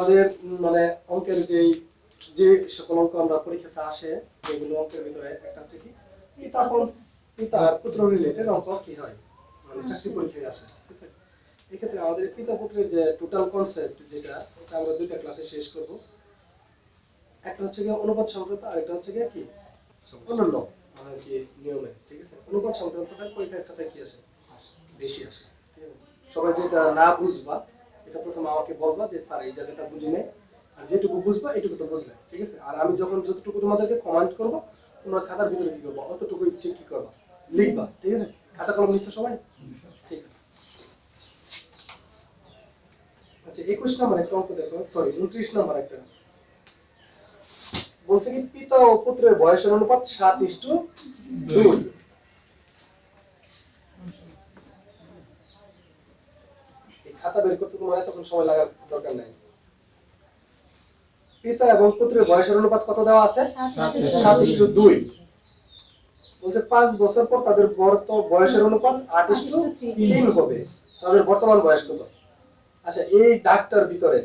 আমাদের মানে অঙ্কের যে সকল অঙ্ক আমরা পরীক্ষাতে আসে এগুলো অঙ্কের ভিতরে একটা হচ্ছে কি পিতা আর পুত্র রিলেটেড অঙ্ক কি হয় মানে চাকরি পরীক্ষায় আসে, ঠিক আছে। এক্ষেত্রে আমাদের পিতা পুত্রের যে টোটাল কনসেপ্ট যেটা এটা আমরা দুইটা ক্লাসে শেষ করব। একটা হচ্ছে কি অনুপাত সংক্রান্ত আর একটা হচ্ছে কি অন্যান্য মানে কি নিয়মে, ঠিক আছে। অনুপাত সংক্রান্তটা পরীক্ষার খাতায় কি আসে বেশি আসে, ঠিক আছে। সবাই যেটা না বুঝবা এটা প্রথমে আমাকে বলবা যে স্যার এই জায়গাটা বুঝি নাই, আর যেটুকু বুঝবা এটুকু তো বুঝলে, ঠিক আছে। আর আমি যখন যতটুকু তোমাদেরকে কমেন্ট করব তোমরা খাতার ভিতরে কি করবা অতটুকুই ঠিক কি করবা লিখবা, ঠিক আছে। খাতা কলম নিচ্ছ সবাই, ঠিক আছে। আচ্ছা 21 নম্বর একটা অঙ্ক দেখো, সরি 29 নম্বর একটা বলছে কি পিতা ও পুত্রের বয়সের অনুপাত 7:2। এই খাতা বের করতে তোমার এতক্ষণ সময় লাগার দরকার নাই। পিতা এবং পুত্রের বয়সের অনুপাত কত দেওয়া আছে 7:2। বলছে 5 বছর পর তাদের বয়সের অনুপাত 8:3 হবে। তাদের বর্তমান বয়স কত? আচ্ছা এই ডাকটার ভিতরে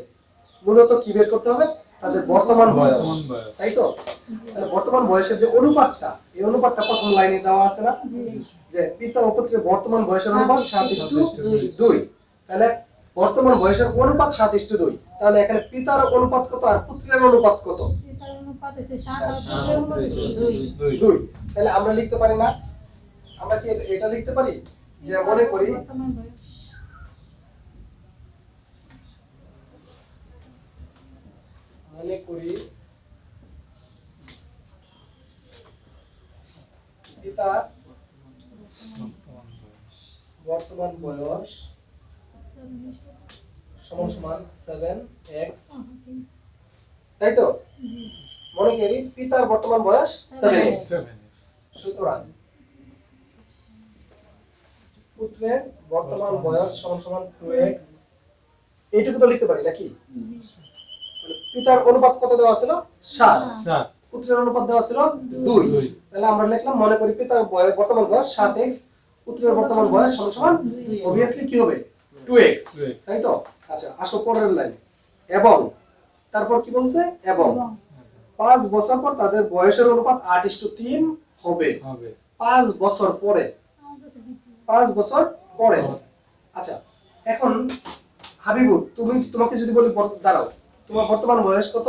মূলত কি বের করতে হবে তাদের বর্তমান বয়স, তাই তো। তাহলে বর্তমান বয়সের যে অনুপাতটা এই অনুপাতটা প্রথম লাইনে দেওয়া আছে না যে পিতা ও পুত্রের বর্তমান বয়সের অনুপাত 7:2। তাহলে বর্তমান বয়সের অনুপাত 7:2। তাহলে এখানে পিতার অনুপাত কত আর পুত্রের অনুপাত কত? পিতার অনুপাত আছে 7 আর পুত্রের অনুপাত 2। তাহলে আমরা লিখতে পারি না, আমরা কি এটা লিখতে পারি যে মনে করি বর্তমান বয়স পিতা বর্তমান বয়স সমান সমান 7x, তাই তো। মনে করি পিতার বর্তমান বয়স 7x, সুতরাং পুত্রের বর্তমান বয়স সমান সমান 2x। এইটুকু তো লিখতে পারি নাকি? পিতার অনুপাত কত দেওয়া ছিল 7, পুত্রের অনুপাত দেওয়া ছিল 2। তাহলে আমরা লিখলাম মনে করি পিতার বর্তমান বয়স 7x, পুত্রের বর্তমান বয়স সমান সমান obviously কি হবে 2x, তাই তো। আচ্ছা আসো পরের লাইন। এবং তারপর কি বলছে এবং 5 বছর পর তাদের বয়সের অনুপাত 8:3 হবে। 5 বছর পরে, 5 বছর পরে। আচ্ছা এখন হাবিবুর তোমাকে যদি বলি দাঁড়াও তোমার বর্তমান বয়স কত?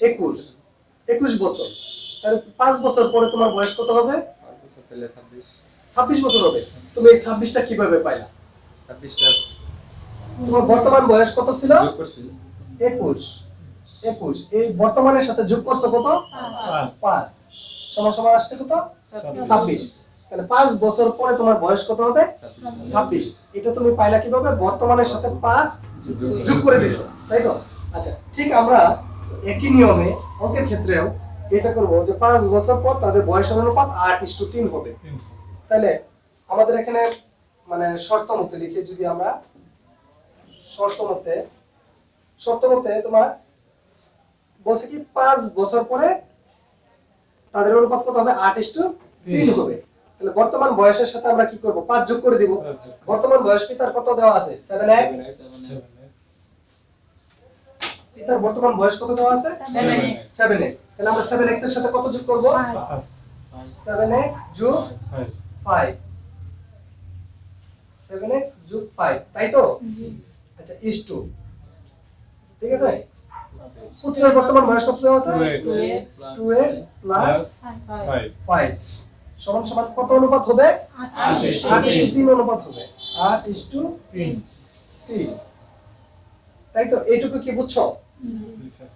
21 বছর। তাহলে 5 বছর পরে তোমার বয়স কত হবে? 26 বছর হবে। তুমি এই 26টা কিভাবে পাইলা? 26টা তোমার বর্তমান বয়স কত ছিল? 21। এই বর্তমানের সাথে যোগ করছো কত? 5 সমান সমান আসছে কত? 26। তাহলে 5 বছর পরে তোমার বয়স কত হবে? 26। এটা তুমি পাইলা কিভাবে? বর্তমানের সাথে 5 যোগ করে দিছো, তাই তো। আচ্ছা ঠিক আমরা একই নিয়মে অঙ্কের ক্ষেত্রেও এটা করব যে 5 বছর পর তাদের বয়সের অনুপাত 8:3 হবে। তাহলে আমাদের এখানে মানে শর্ত মতে লিখে যদি আমরা শর্ত মতে তোমার বলছে কি 5 বছর পরে তাদের অনুপাত কত হবে 8:3 হবে। তাহলে বর্তমান বয়সের সাথে আমরা কি করব 5 যোগ করে দিব। বর্তমান বয়স পিতার কত দেওয়া আছে 7x, পিতার বর্তমান বয়স কত দেওয়া আছে 7x। তাহলে আমরা 7x এর সাথে কত যোগ করব 7x যোগ 5, 7x যোগ 5, তাই তো। আচ্ছা is to, ঠিক আছে। পুত্রের বর্তমান বয়স কত দেওয়া আছে 2x প্লাস 5 সমান সমান কত অনুপাত হবে 8:3 অনুপাত হবে 8:3, তাই তো। এইটুকু কি বুঝছো?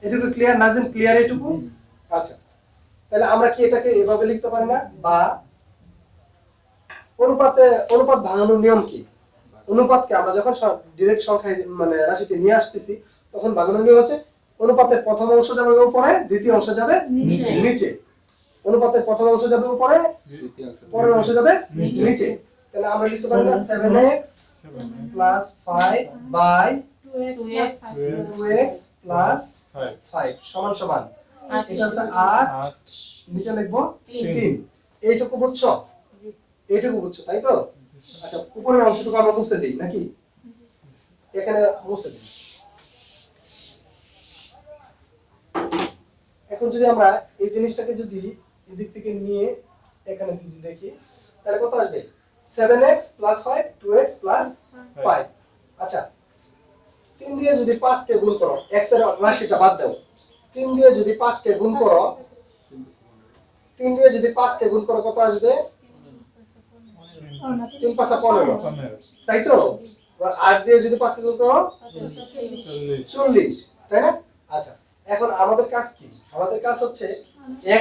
এটুকু ক্লিয়ার নাজিম? ক্লিয়ার এইটুকু? আচ্ছা তাহলে আমরা কি এটাকে এভাবে লিখতে পারি না? বা অনুপাত ভাঙানোর নিয়ম কি? অনুপাতকে আমরা যখন ডাইরেক্ট সংখ্যায় মানে রাশিতে নিয়ে আসতেছি তখন ভাঙানোর নিয়ম হচ্ছে অনুপাতের প্রথম অংশ যাবে উপরে, দ্বিতীয় অংশ যাবে নিচে। অনুপাতের প্রথম অংশ যাবে উপরে, পরের অংশ যাবে নিচে। তাহলে আমরা লিখতে পারি না 7x plus 5 by 2x plus 5 সমান সমান এটা হচ্ছে 8, নিচে লিখবো 3। এইটুকু বুঝছো? এইটুকু বুঝছো, তাই তো। আচ্ছা উপরের অংশটুকু আমরা মুছে দিই নাকি? এখানে মুছে দিই। এখন যদি আমরা এই জিনিসটাকে যদি এদিক থেকে নিয়ে এখানে যদি দেখি তাহলে কত আসবে 7x + 5 2x + 5। আচ্ছা 3 দিয়ে যদি 5 কে গুণ করো x এর রাশিটা বাদ দাও 3 দিয়ে যদি 5 কে গুণ করো 3 দিয়ে যদি 5 কে গুণ করো কত আসবে 3 × 5 = 15 তাই তো। আর 8 দিয়ে যদি 5 কে গুণ করো 40 তাই না। আচ্ছা এখন আমাদের কাজ কি আমাদের কাজ হচ্ছে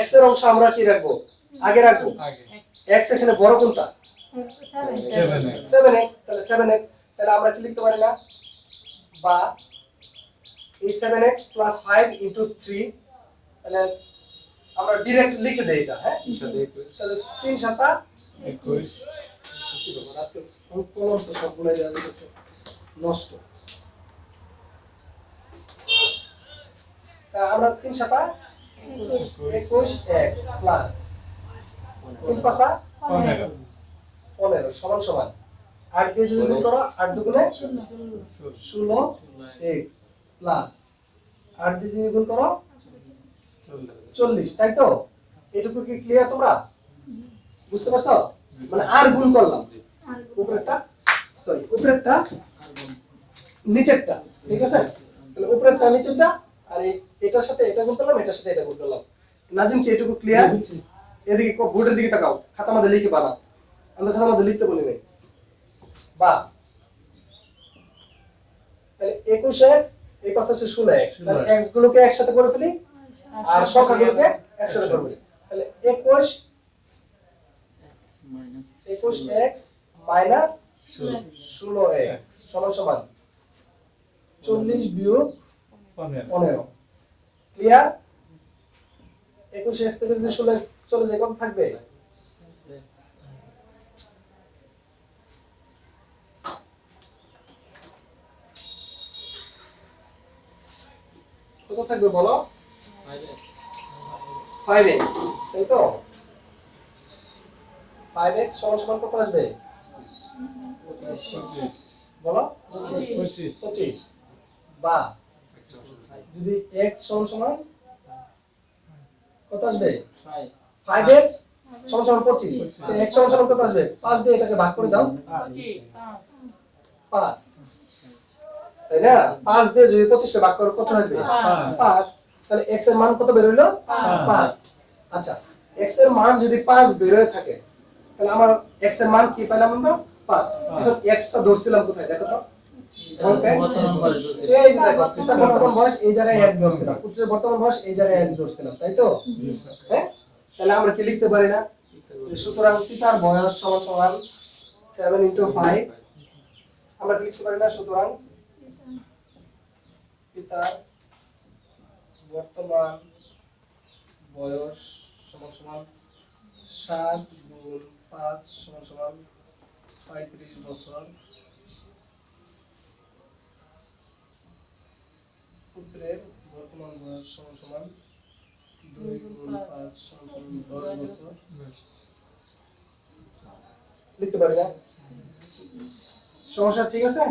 x এর অংশ আমরা কি রাখবো আগে রাখবো x এখানে বড় কোনটা 7x তাহলে 7x তাহলে আমরা কি লিখতে পারি না বা এই 7x + 5 * 3 তাহলে আমরা ডাইরেক্ট লিখে দেই এটা হ্যাঁ তাহলে 3 × 7 = 21 আজকে কোন তো সবগুলো যাচ্ছে নষ্ট তা আমরা 3 × 7 = 21x প্লাস 3 × 5 = 15 সমান সমান 8 দিয়ে যদি গুণ করো 8 দুগুণে 16x প্লাস 8 দিয়ে যদি গুণ করো 40 তাই তো। এটুকু কি ক্লিয়ার তোমরা বুঝতে পারছো মানে আর গুণ করলাম উপরেরটা উপরেরটা নিচেরটা ঠিক আছে তাহলে উপরেরটা নিচেরটা আর এটার সাথে এটা গুণ করলাম এটার সাথে এটা গুণ করলাম। নাজিম কি এটুকু ক্লিয়ার এদিকে বোর্ডের দিকে তাকাও খাতা মধ্যে লিখে বানা আমরা খাতা মধ্যে লিখতে বলি নাই বা তাহলে 21x এই পাশে আছে 16x তাহলে x গুলোকে একসাথে করে ফেলি আর সংখ্যাগুলোকে একসাথে করে ফেলি তাহলে 21x - 16x সমান সমান 40 বিয়োগ 15 ক্লিয়ার। 21x থেকে যদি 16x চলে যায় কত থাকবে কত থাকবে বলো 5x তাই তো 5x সমান সমান কত আসবে বলো 25 বা যদি x সমান সমান কত আসবে 5x সমান সমান 25 x সমান সমান কত আসবে 5 দিয়ে এটাকে ভাগ করে দাও 5 তাই না 5 দিয়ে যদি 25 কে ভাগ করো কত আসবে 5 তাহলে x এর মান কত বের হলো 5। আচ্ছা x এর মান যদি 5 বের হয়ে থাকে তাহলে আমার x এর মান কি পেলাম আমরা 5 এখন x টা ধরছিলাম কোথায় দেখো তো এই যে দেখো পিতার বর্তমান বয়স এই জায়গায় x ধরছিলাম পুত্রের বর্তমান বয়স এই জায়গায় x ধরছিলাম তাই তো হ্যাঁ তাহলে আমরা কি লিখতে পারি না সুতরাং পিতার বয়স সমান সমান 7 * 5 আমরা কি লিখতে পারি না সুতরাং পিতার বর্তমান বয়স সমান সমান 7 × 5 সমান সমান 35 বছর পুত্রের বর্তমান বয়স সমান সমান 2 × 5 সমান সমান 10 বছর লিখতে পারি না সমস্যা ঠিক আছে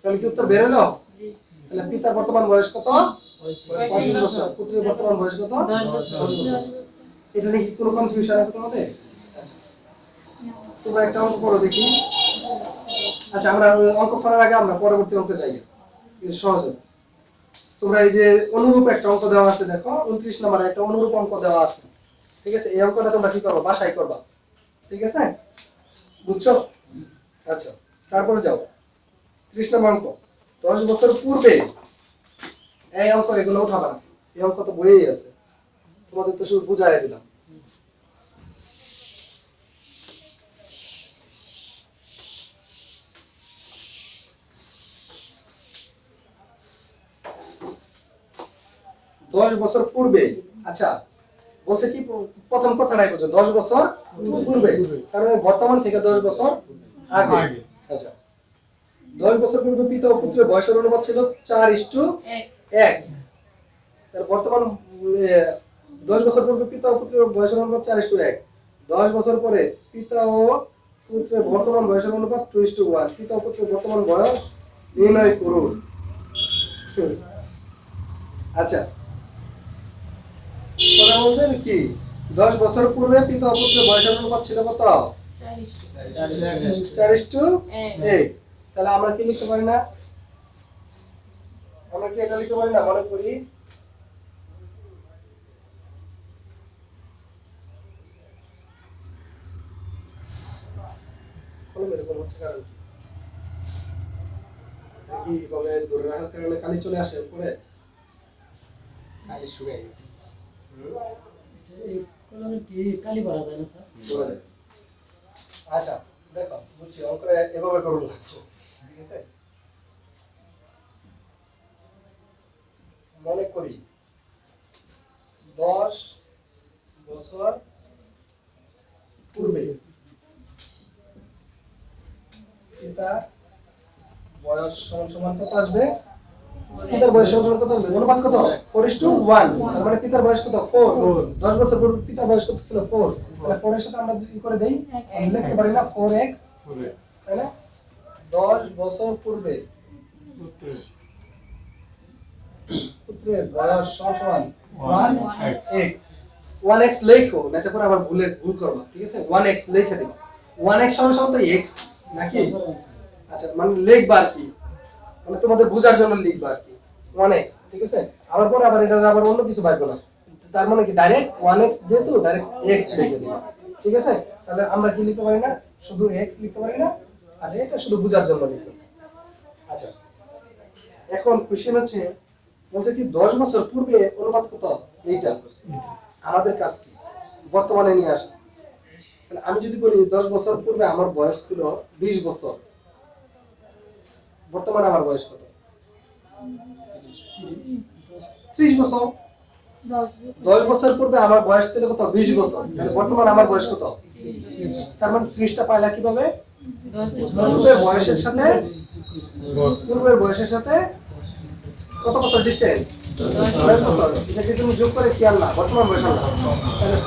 তাহলে কি উত্তর বের হলো তাহলে পিতার বর্তমান বয়স কত 35 বছর পুত্রের বর্তমান বয়স কত 10 বছর এটা নিয়ে কি কোনো কনফিউশন আছে তোমাদের তোমরা একটা অঙ্ক করো দেখি আচ্ছা আমরা অঙ্ক করার আগে আমরা পরবর্তী অঙ্কে যাই এটা সহজ হবে তোমরা এই যে অনুরূপ একটা অঙ্ক দেওয়া আছে দেখো 29 নম্বরে একটা অনুরূপ অঙ্ক দেওয়া আছে ঠিক আছে এই অঙ্কটা তোমরা কি করবে বাসায় করবা ঠিক আছে বুঝছো আচ্ছা তারপরে যাও 30 নম্বর অঙ্ক 10 বছর পূর্বে এই অঙ্ক এগুলো উঠাবা না এই অঙ্ক তো বইয়েই আছে তোমাদের তো শুধু বুঝাই দিলাম দশ বছর পূর্বে আচ্ছা বলছে কি প্রথম কথাটাই বলছে 10 বছর পূর্বে কারণ বর্তমান থেকে 10 বছর আগে আচ্ছা 10 বছর পূর্বে পিতা ও পুত্রের বয়সের অনুপাত ছিল 4:1 তাহলে বর্তমান 10 বছর পূর্বে পিতা ও পুত্রের বয়সের অনুপাত 4:1 10 বছর পরে পিতা ও পুত্রের বর্তমান বয়সের অনুপাত 2:1 পিতা ও পুত্রের বর্তমান বয়স নির্ণয় করুন আচ্ছা কথা বলছেন কি 10 বছর পূর্বে পিতা ও পুত্রের বয়সের অনুপাত ছিল কত? 4:8। তাহলে আমরা কি লিখতে পারি না? আমরা কি এটা লিখতে পারি না? মনে করি কলম এরকম হচ্ছে কারণ কি এভাবে ধরে রাখার কারণে কালি চলে আসে উপরে। কালি শুকিয়ে গেছে। এই কলমে কি কালি ভরা যায় না স্যার? বলে দেন। আচ্ছা দেখো বুঝছি অঙ্কটা এভাবে করুন না, ঠিক আছে? মনে করি 10 বছর পূর্বে পিতার বয়স সমান সমান কত আসবে? পিতার বয়স সমান সমান কত আসবে? অনুপাত কত? 4:1। তার মানে পিতার বয়স কত? 4। 10 বছর পূর্বে পিতার বয়স কত ছিল? 4। তাহলে 4 এর সাথে আমরা কি করে দেই? আমরা লিখতে পারি না 4x, তাই না? 10 বছর পূর্বে পুত্রের বয়স সমান 1x। 1x লেখো, নাতে পরে আবার ভুল করবা, ঠিক আছে? 1x লিখে দিবা। 1x সমান সমান তো x নাকি? আচ্ছা মানে লিখবা আর কি, মানে তোমাদের বোঝার জন্য লিখবা আর কি 1x, ঠিক আছে? আবার পরে আবার এটা আবার অন্য কিছু পাইবো না, তার মানে কি ডাইরেক্ট 1x যেহেতু ডাইরেক্ট x লিখে দিবা, ঠিক আছে? তাহলে আমরা কি লিখতে পারি না? শুধু x লিখতে পারি না? আচ্ছা এটা শুধু বোঝার জন্য লিখলাম। আচ্ছা এখন কোশ্চেন হচ্ছে বলছে কি 10 বছর পূর্বে অনুপাত কত? এইটা আমাদের কাজ কি বর্তমানে নিয়ে আসা। তাহলে আমি যদি বলি 10 বছর পূর্বে আমার বয়স ছিল 20 বছর, বর্তমানে আমার বয়স কত? 30 বছর। 10 বছর পূর্বে আমার বয়স ছিল কত? 20 বছর। তাহলে বর্তমানে আমার বয়স কত? তার মানে 30টা পাইলা কিভাবে? পূর্বের বয়সের সাথে কত বছর ডিসটেন্স? 10 বছর। এটাকে তুমি যোগ করে কি আনলা? বর্তমান বয়স আনলা। তাহলে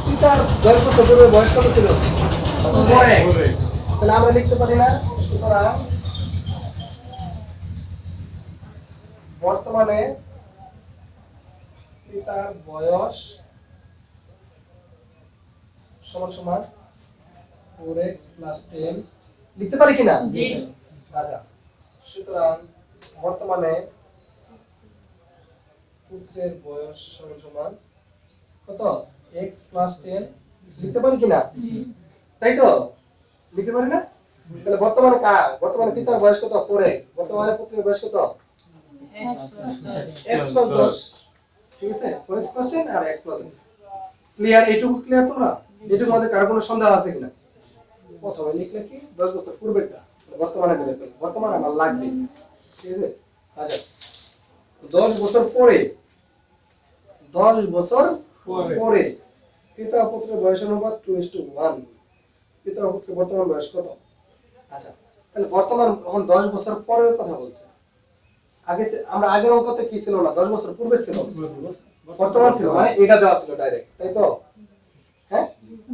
পিতার 10 বছর পূর্বে বয়স কত ছিল? 4x। তাহলে আমরা লিখতে পারি না? সুতরাং বর্তমানে পিতার বয়স সমান সমান 4x + 10 লিখতে পারি কিনা? জি। আচ্ছা সুতরাং বর্তমানে পুত্রের বয়স সমান সমান কত? x + 10 লিখতে পারি কিনা? তাই তো লিখতে পারি না? তাহলে বর্তমানে পিতার বয়স কত? 4x। বর্তমানে পুত্রের বয়স কত? x + 10, ঠিক আছে? 4x + 10 আর x + 10 ক্লিয়ার? এইটুকু ক্লিয়ার তোমরা? এইটুকুর মধ্যে কারো কোনো সন্দেহ আছে কিনা? প্রথমে লিখলে কি 10 বছর পূর্বেরটা, বর্তমানে নেবে ফেলে, বর্তমানে আমার লাগবে, ঠিক আছে? আচ্ছা 10 বছর পরে পিতা ও পুত্রের বয়স অনুপাত 2:1। পিতা ও পুত্রের বর্তমান বয়স কত? আচ্ছা তাহলে বর্তমান এখন 10 বছর পরের কথা বলছে। আমরা আগের অঙ্কতে কি ছিল না? 10 বছর পূর্বে ছিল, বর্তমান ছিল, মানে এটা দেওয়া ছিল ডাইরেক্ট, তাই তো? হ্যাঁ,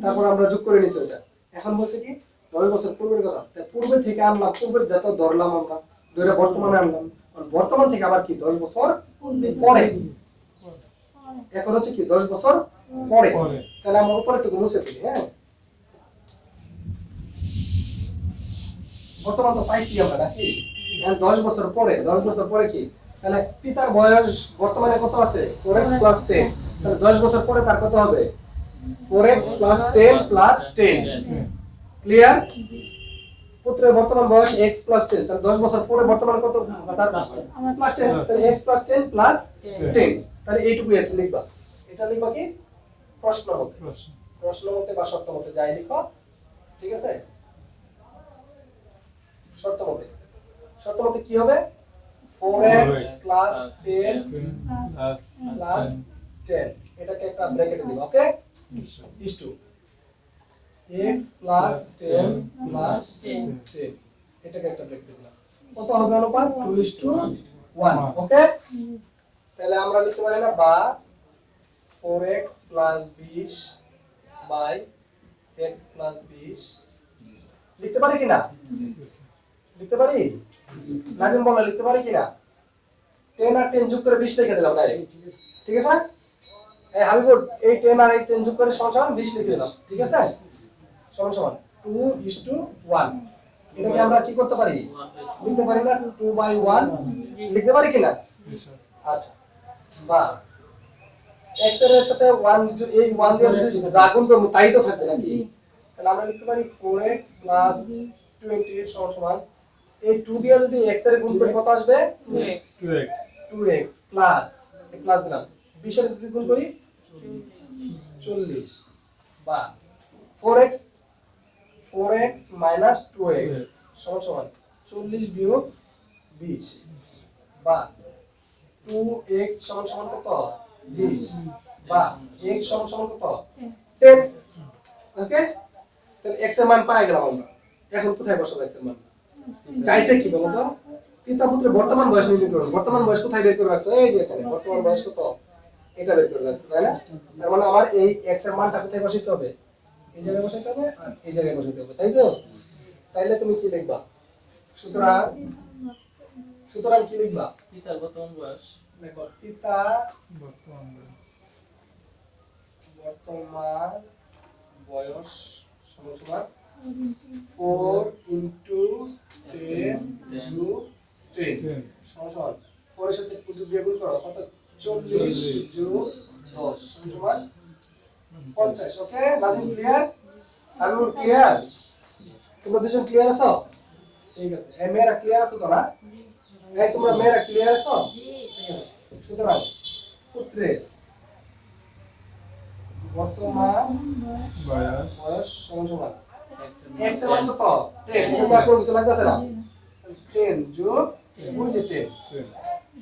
তারপর আমরা যোগ করে নিছি ওটা। এখন বলছে কি 10 বছর পূর্বের কথা, তাই পূর্বে থেকে আনলাম, পূর্বের ডেটা ধরলাম, আমরা ধরে বর্তমানে আনলাম, আর বর্তমান থেকে আবার কি 10 বছর পরে। এখন হচ্ছে কি 10 বছর পরে। তাহলে আমরা উপরে একটু মুছে ফেলি। হ্যাঁ, বর্তমান তো পাইছি আমরা নাকি? এখন 10 বছর পরে কি? তাহলে পিতার বয়স বর্তমানে কত আছে? 4x + 10। তাহলে 10 বছর পরে তার কত হবে? 4x + 10 + 10। ক্লিয়ার? পুত্রের বর্তমান বয়স x + 10। তাহলে 10 বছর পরে বর্তমান কত? তার +10। তাহলে x + 10 + 10। তাহলে এইটুকু একটু লিখবা। এটা লিখবা কি প্রশ্ন মতে বা শর্ত মতে যাই লিখো, ঠিক আছে? শর্ত মতে কি হবে? 4x + 10 + 10, এটাকে একটা ব্র্যাকেটে দিবা, ওকে? is to x + 10 + 10, এটাকে একটা ব্র্যাকেটে দিলাম। কত হবে অনুপাত? 2:1, ওকে? তাহলে আমরা লিখতে পারি না বা 4x + 20 / x + 20 লিখতে পারি কিনা? লিখতে পারি? নাজিম বললে লিখতে পারি কিনা? 10 আর 10 যোগ করে 20 লিখে দিলাম ডাইরেক্ট, ঠিক আছে না? এই হাবিবুর এই 10 আর এই 10 যোগ করে সমান সমান 20 লিখে দিলাম, ঠিক আছে? সমান সমান 2:1। এটাকে আমরা কি করতে পারি? লিখতে পারি না 2/1 লিখতে পারি কিনা? আচ্ছা, বা x এর সাথে 1 এই 1 দিয়ে যদি গুণ করব তাই তো থাকবে নাকি? তাহলে আমরা লিখতে পারি 4x 20 সমান সমান এই 2 দিয়ে যদি x এর গুণ করি কত আসবে? 2x প্লাস এই প্লাস দিলাম 20 এর যদি গুণ করি 40 বা 4x minus 2x সমান সমান 40 বিয়োগ 20 বা 2x সমান সমান কত? 20 বা x সমান সমান কত? 10। ওকে, তাহলে x এর মান পাই গেলাম আমরা। এখন কোথায় বসাবো x এর মান? চাইছে কি বলো তো? পিতা পুত্রের বর্তমান বয়স নির্ণয় করুন। বর্তমান বয়স কোথায় বের করে রাখছো? এই যে এখানে বর্তমান বয়স কত? এটা বের করে রাখছো, তাই না? তার মানে আমার এই x এর মানটা কোথায় বসাইতে হবে? এই জায়গায় বসাইতে হবে আর এই জায়গায় বসাইতে হবে, তাই তো? তাইলে তুমি কি লিখবা? সুতরাং কি লিখবা? পিতার বর্তমান বয়স দেখো পিতা বর্তমান বয়স সমান সমান 4 into 10 যোগ 10 সমান সমান 4 এর সাথে 2 দিয়ে গুণ করো কত? 40 যোগ 10 সমান সমান 50। ওকে, নাজিম ক্লিয়ার? আমিনুর ক্লিয়ার? তোমরা দুজন ক্লিয়ার আছো? ঠিক আছে, এই মেয়েরা ক্লিয়ার আছো তো না? এই তোমরা মেয়েরা ক্লিয়ার আছো? ঠিক আছে, সুতরাং পুত্রের বর্তমান বয়স সমান সমান x এর মান কত? 10। এটা তো আর কোনো কিছু লাগতেছে না। 10 যোগ ওই যে 10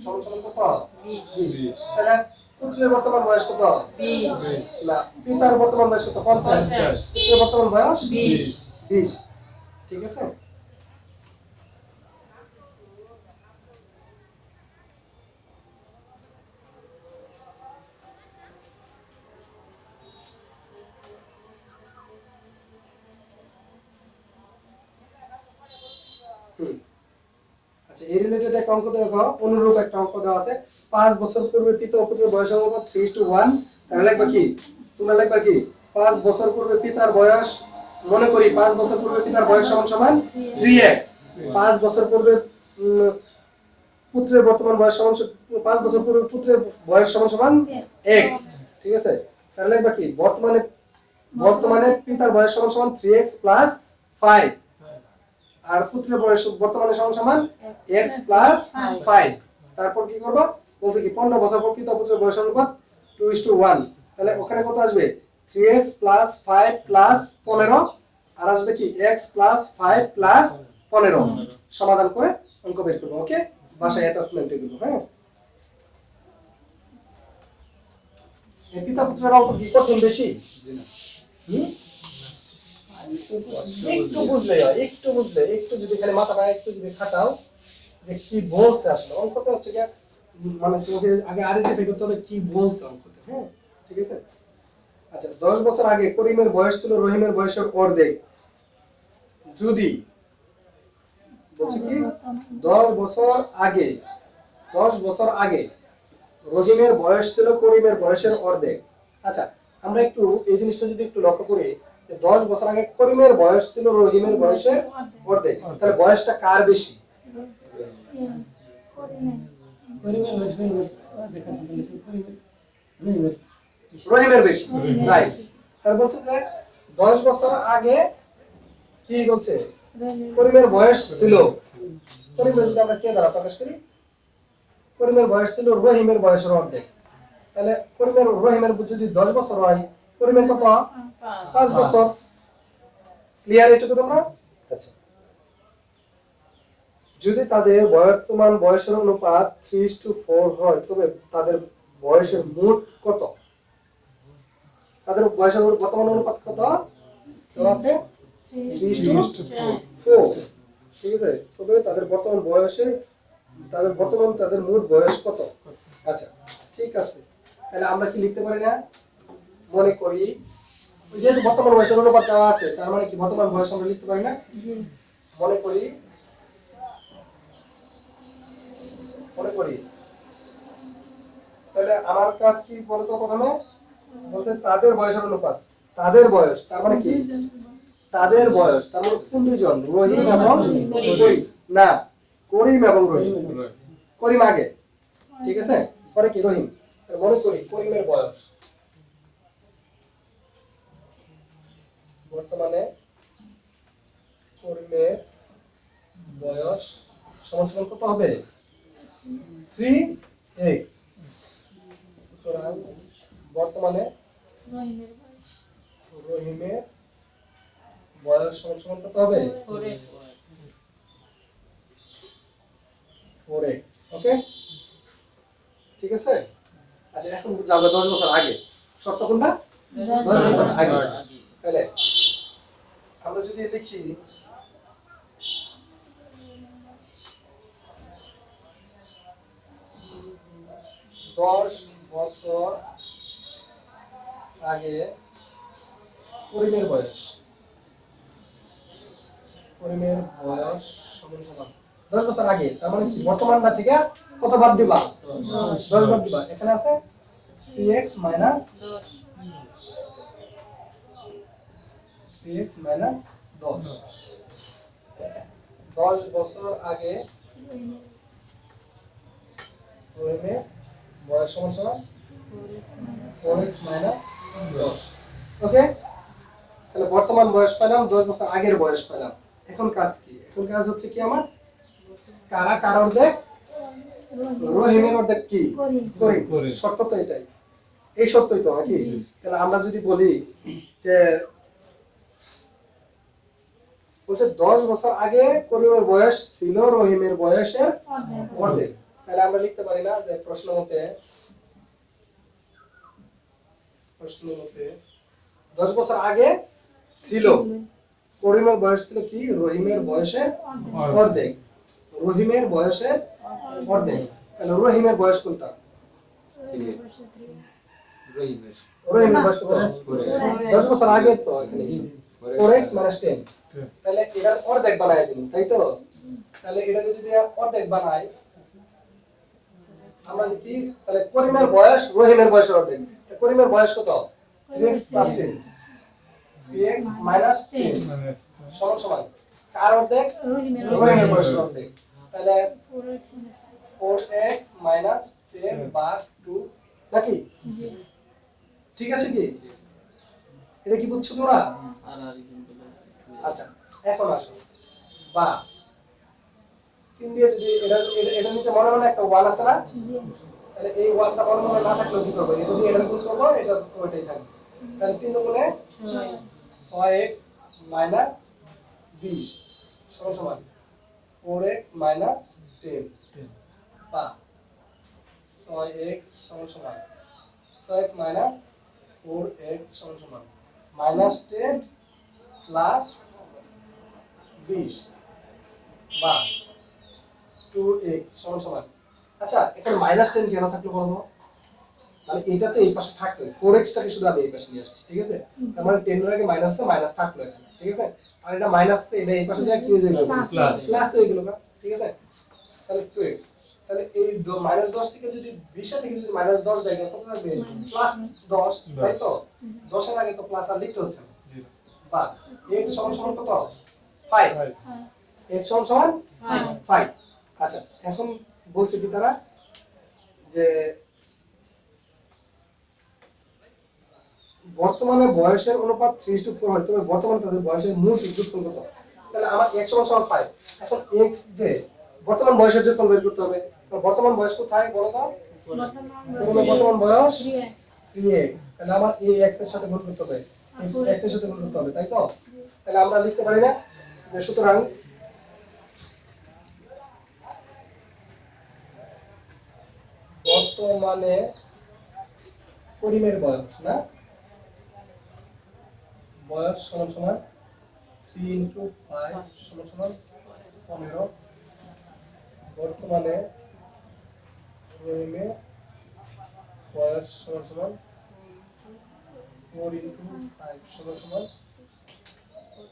সমান সমান কত? 20। তাহলে পুত্রের বর্তমান বয়স কত? 20। না, পিতার বর্তমান বয়স কত? 50। পুত্রের বর্তমান বয়স 20। ঠিক আছে? আচ্ছা, এই রিলেটেড একটা অঙ্ক দেখো, অনুরূপ একটা অঙ্ক দেওয়া আছে। 5 বছর পূর্বে পিতা ও পুত্রের বয়স অনুপাত 3:1। তাহলে লিখবা কি? তোমরা লিখবা কি? 5 বছর পূর্বে পিতার বয়স, মনে করি 5 বছর পূর্বে পিতার বয়স সমান সমান 3x। 5 বছর পূর্বে পুত্রের বর্তমান বয়স সমান 5 বছর পূর্বে পুত্রের বয়স সমান সমান x। ঠিক আছে? তাহলে লিখবা কি? বর্তমানে পিতার বয়স সমান সমান 3x প্লাস 5 আর পুত্রের বয়স বর্তমানে সমান সমান x প্লাস 5। তারপর কি করব? বলছে কি 15 বছর পর পিতা পুত্রের বয়স অনুপাত 2:1। তাহলে ওখানে কত আসবে? 3x প্লাস 5 প্লাস 15 আর আসবে কি x প্লাস 5 প্লাস 15। সমাধান করে অঙ্ক বের করব। ওকে, ভাষায় অ্যাটাচমেন্ট এগুলো। হ্যাঁ, এই পিতা পুত্রের অঙ্ক কি কঠিন বেশি? একটু বুঝলে হয়, একটু বুঝলে, একটু যদি খালি মাথাটা একটু যদি খাটাও যে কি বলছে আসলে অঙ্কতে হচ্ছে কি, মানে তোমাকে আগে আইডেন্টিফাই করতে হবে কি বলছে অঙ্কতে। হ্যাঁ, ঠিক আছে? আচ্ছা, 10 বছর আগে করিমের বয়স ছিল রহিমের বয়সের অর্ধেক। যদি বলছে কি 10 বছর আগে রহিমের বয়স ছিল করিমের বয়সের অর্ধেক। আচ্ছা, আমরা একটু এই জিনিসটা যদি একটু লক্ষ্য করি যে 10 বছর আগে করিমের বয়স ছিল রহিমের বয়সের অর্ধেক, তাহলে বয়সটা কার বেশি? রহিমের বেশি, রাইট। তাহলে বলছে যে 10 বছর আগে কি বলছে? করিমের বয়স ছিল, করিমের যদি আমরা কে দ্বারা প্রকাশ করি, করিমের বয়স ছিল রহিমের বয়সের অর্ধেক। তাহলে রহিমের যদি 10 বছর হয়, করিমের কত? 5 বছর। ক্লিয়ার এটুকু তোমরা? আচ্ছা, যদি তাদের বর্তমান বয়সের অনুপাত 3:4 হয় তবে তাদের বয়সের মোট কত? তাদের বয়সের বর্তমান অনুপাত কত? দেওয়া আছে 3:4। ঠিক আছে? তবে তাদের বর্তমান মোট বয়স কত? আচ্ছা, ঠিক আছে। তাহলে আমরা কি লিখতে পারি না? মনে করি যেহেতু বর্তমান বয়সের অনুপাত দেওয়া আছে, তার মানে কি বর্তমান বয়স আমরা লিখতে পারি না? মনে করি তাহলে আমার কাজ কি বলতো? প্রথমে বলছে তাদের বয়সের অনুপাত, তাদের বয়স তার মানে কি, তাদের বয়স তার মানে কোন দুইজন, রহিম এবং করিম, না করিম এবং রহিম, করিম আগে, ঠিক আছে, পরে কি রহিম। তাহলে মনে করি করিমের বয়স, বর্তমানে করিমের বয়স সমান সমান কত হবে, 3x। সুতরাং বর্তমানে রহিমের বয়স রহিমের বয়স সমান সমান কত হবে, 4x। ওকে, ঠিক আছে। আচ্ছা এখন যাবে 10 বছর আগে, শর্ত কোনটা, 10 বছর আগে। তাহলে আমরা যদি লিখি 10 বছর আগে করিমের বয়স, করিমের বয়স সমান সমান 10 বছর আগে, তার মানে কি বর্তমানটা থেকে কত বাদ দিবা, 10 বাদ দিবা। এখানে আছে 3x minus 10। 10 বছর আগে রহিমের বয়স সমান সমান 4x minus 10। ওকে, তাহলে বর্তমান বয়স পেলাম, 10 বছর আগের বয়স পেলাম। এখন কাজ কি, এখন কাজ হচ্ছে কি আমার, কারা কার অর্ধেক, রহিমের অর্ধেক কি, করিম। শর্ত তো এটাই, এই শর্তই তো নাকি। তাহলে আমরা যদি বলি যে বলছে 10 বছর আগে করিমের বয়স ছিল রহিমের বয়সের অর্ধেক, তাহলে আমরা লিখতে পারি না যে প্রশ্ন মতে 10 বছর আগে ছিল করিমের বয়স ছিল কি, রহিমের বয়সের অর্ধেক, রহিমের বয়সের অর্ধেক। তাহলে রহিমের বয়স কোনটা, রহিমের বয়স কত, 10 বছর আগে তো এখানে 4x minus 10। তাহলে এটার অর্ধেক বানায় দিন, তাই তো। তাহলে এটা যদি অর্ধেক বানাই আমরা যদি, তাহলে করিমের বয়স রহিমের বয়সের অর্ধেক, করিমের বয়স কত, 3x plus 10, 3x minus 10 সমান সমান কার অর্ধেক, রহিমের বয়সের অর্ধেক। তাহলে 4x minus 10 ভাগ 2 নাকি, ঠিক আছে কি, এটা কি বুঝছো তোমরা। আচ্ছা এখন আসো, বা 3 দিয়ে যদি এটা নিচে মনে মনে একটা 1 আছে না, তাহলে এই 1টা মনে মনে না থাকলেও কি করবো, এটা দিয়ে এটা গুণ করবো, এটা তো ওইটাই থাকবে। তাহলে 3 দুগুণে 6x minus 20 সমান সমান 4x minus 10, বা 6x সমান সমান 6x minus 4x সমান সমান minus 10 plus 20 বা 2x সমান সমান। আচ্ছা এখানে -10 কেন থাকলো বলবো, মানে এটা তো এই পাশে থাকলো, 4x টাকে শুধু আমি এই পাশে নিয়ে আসছি, ঠিক আছে। তার মানে 10 এর আগে মাইনাস আছে, মাইনাস থাকলো এখানে, ঠিক আছে। আর এটা মাইনাস আছে, এটা এই পাশে যায় কি হয়ে যাবে, প্লাস হয়ে গেল, ঠিক আছে। তাহলে 2x, তাহলে এই -10 থেকে যদি 20 থেকে যদি -10 যায় কত থাকবে, +10, তাই তো। 10 এর আগে তো প্লাস আর লিখতে হচ্ছে না, বা x সমান সমান কত, 5, x সমান সমান 5। আচ্ছা এখন বলছে কি তারা যে বর্তমানে বয়সের অনুপাত 3:4 হয়, তবে বর্তমানে তাদের বয়সের মূল যোগফল কত। তাহলে আমার x সমান সমান 5, এখন x যে বর্তমান বয়সের যোগফল বের করতে হবে। তো বর্তমান বয়স কোথায় বলো তো, বর্তমান বয়স 3x, তাহলে আমার এই x এর সাথে গুণ করতে হবে, এই x এর সাথে গুণ করতে হবে, তাই তো। তাহলে আমরা লিখতে পারি না যে সুতরাং বর্তমানে করিমের বয়স না, বয়স সমান সমান 3 × 5 সমান সমান 15। বর্তমানে রহিমের বয়স সমান সমান 4 × 5 সমান সমান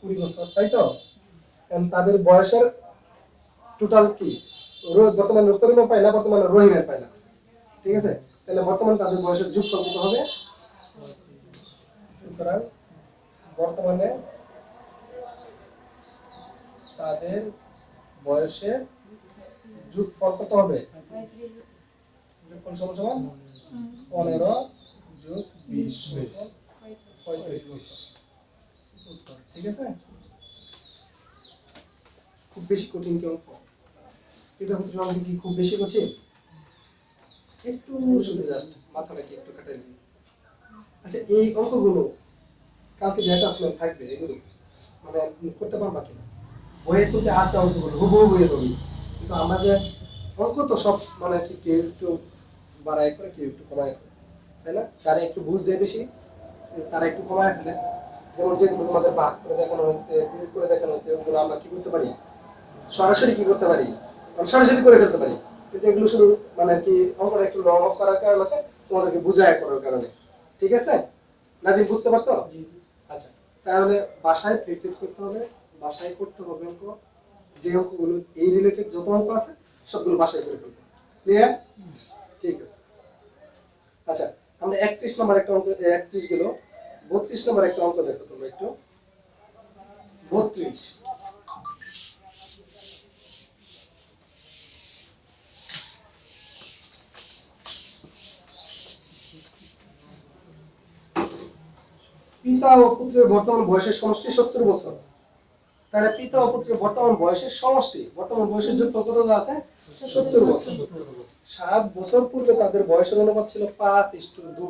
20 বছর, তাই তো। কারণ তাদের বয়সের টোটাল কি, বর্তমানে করিমের পাইলা, বর্তমানে রহিমের পাইলা, ঠিক আছে। তাহলে বর্তমানে তাদের বয়সের যোগফল কত হবে, সুতরাং বর্তমানে তাদের বয়সের যোগফল কত হবে? যোগফল সমান সমান 15 যোগ 20 35। উত্তর। ঠিক আছে, খুব বেশি কঠিন কি অঙ্ক? পিতাপুত্র অঙ্ক কি খুব বেশি কঠিন? একটু শুধু জাস্ট মাথাটাকে একটু কাটাই দিন। আচ্ছা, এই অঙ্কগুলো কালকে যে অ্যাটাচমেন্ট থাকবে এগুলো মানে করতে পারবা কিনা? বইয়ের কিন্তু আছে অঙ্কগুলো, হুবহু বইয়ের হবে, কিন্তু আমরা যে অঙ্ক তো সব মানে কি কেউ একটু বাড়ায় করে কেউ একটু কমায় করে, তাই না? যারা একটু বুঝে বেশি তারা একটু কমায় ফেলে। যেমন যেগুলো তোমাদের ভাগ করে দেখানো হয়েছে, বিয়োগ করে দেখানো হয়েছে, ওগুলো আমরা কি করতে পারি? সরাসরি কি করতে পারি? মানে সরাসরি করে ফেলতে পারি। কিন্তু এগুলো শুধু মানে কি অঙ্কটা একটু লং করার কারণ হচ্ছে তোমাদেরকে বুঝায় করার কারণে। ঠিক আছে, নাজিম বুঝতে পারছো? আচ্ছা, তাহলে বাসায় প্র্যাকটিস করতে হবে, বাসায় করতে হবে অঙ্ক। যে অঙ্কগুলো এই রিলেটেড যত অঙ্ক আছে সবগুলো বাসায় করে ফেলবো। ক্লিয়ার? ঠিক আছে। আচ্ছা, আমরা 31 নম্বর একটা অঙ্ক, 31 গেল, 32 নম্বর একটা অঙ্ক দেখো তোমরা একটু। 32 পিতা ও পুত্রের বর্তমান বয়সের সমষ্টি 70 বছর। তাহলে পিতা ও পুত্রের বর্তমান বয়সের সমষ্টি, বর্তমান বয়সের যোগফল কত আছে? 70 বছর। 7 বছর পূর্বে তাদের বয়সের অনুপাত ছিল 5:2।